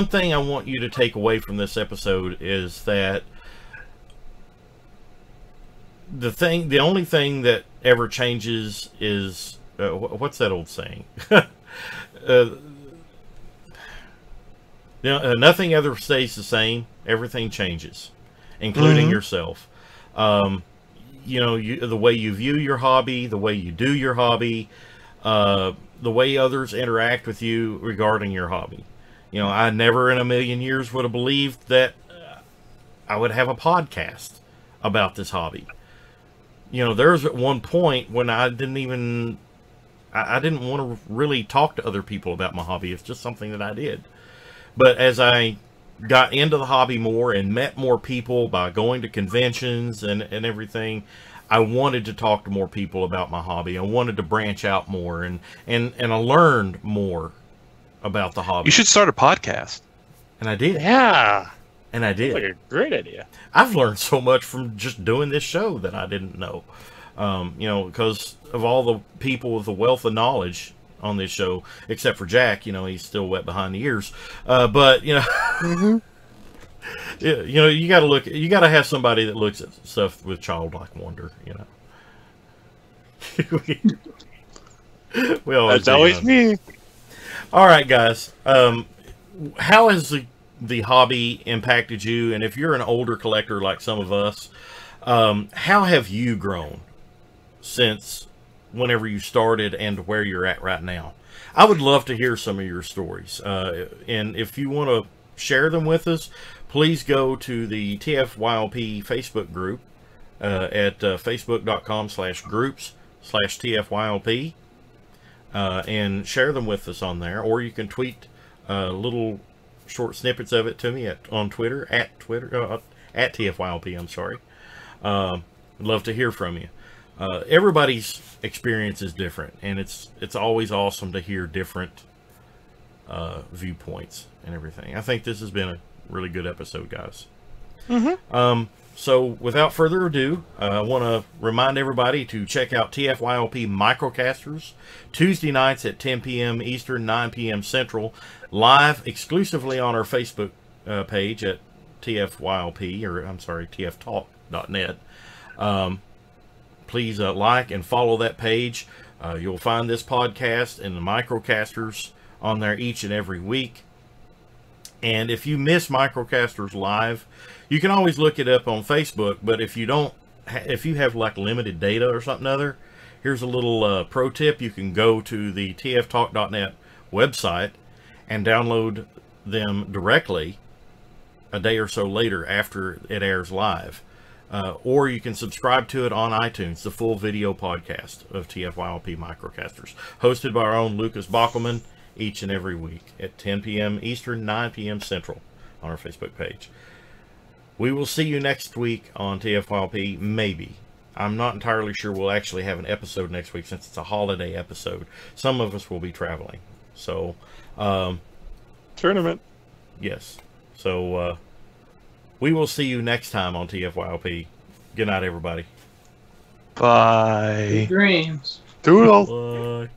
Speaker 1: thing I want you to take away from this episode is that the only thing that ever changes is what's that old saying? Nothing ever stays the same. Everything changes, including yourself. You know, the way you view your hobby, the way you do your hobby, the way others interact with you regarding your hobby. You know, I never in a million years would have believed that I would have a podcast about this hobby. You know, there's at one point when I didn't want to really talk to other people about my hobby. It's just something that I did. But as I got into the hobby more and met more people by going to conventions and everything, I wanted to talk to more people about my hobby. I wanted to branch out more, and I learned more about the hobby.
Speaker 4: You should start a podcast.
Speaker 1: And I did.
Speaker 5: Yeah.
Speaker 1: And I did.
Speaker 5: That's like a great idea.
Speaker 1: I've learned so much from just doing this show that I didn't know. You know, because of all the people with the wealth of knowledge on this show, except for Jack, you know, he's still wet behind the ears. But, you know, you know, you got to have somebody that looks at stuff with childlike wonder, you know.
Speaker 5: That's always me.
Speaker 1: All right, guys. How has the hobby impacted you? And if you're an older collector like some of us, how have you grown since whenever you started and where you're at right now? I would love to hear some of your stories. And if you want to share them with us, please go to the TFYLP Facebook group at facebook.com/groups/TFYLP. And share them with us on there, or you can tweet little short snippets of it to me on Twitter at TFYLP. I'm sorry. I'd love to hear from you. Everybody's experience is different, and it's always awesome to hear different viewpoints and everything. I think this has been a really good episode, guys. So without further ado, I want to remind everybody to check out TFYLP Microcasters Tuesday nights at 10 p.m. Eastern, 9 p.m. Central, live exclusively on our Facebook page at TFYLP, or I'm sorry, TFTalk.net. Please like and follow that page. You'll find this podcast and the Microcasters on there each and every week. And if you miss Microcasters live, you can always look it up on Facebook. But if you don't, if you have like limited data or something other, here's a little pro tip. You can go to the tftalk.net website and download them directly a day or so later after it airs live. Or you can subscribe to it on iTunes, the full video podcast of TFYLP Microcasters, hosted by our own Lucas Bockelman, each and every week at 10 p.m. Eastern, 9 p.m. Central on our Facebook page. We will see you next week on TFYLP, maybe. I'm not entirely sure we'll actually have an episode next week since it's a holiday episode. Some of us will be traveling. So,
Speaker 5: Tournament.
Speaker 1: Yes. So, we will see you next time on TFYLP. Good night, everybody.
Speaker 4: Bye.
Speaker 2: Dreams.
Speaker 5: Toodles.
Speaker 1: Bye.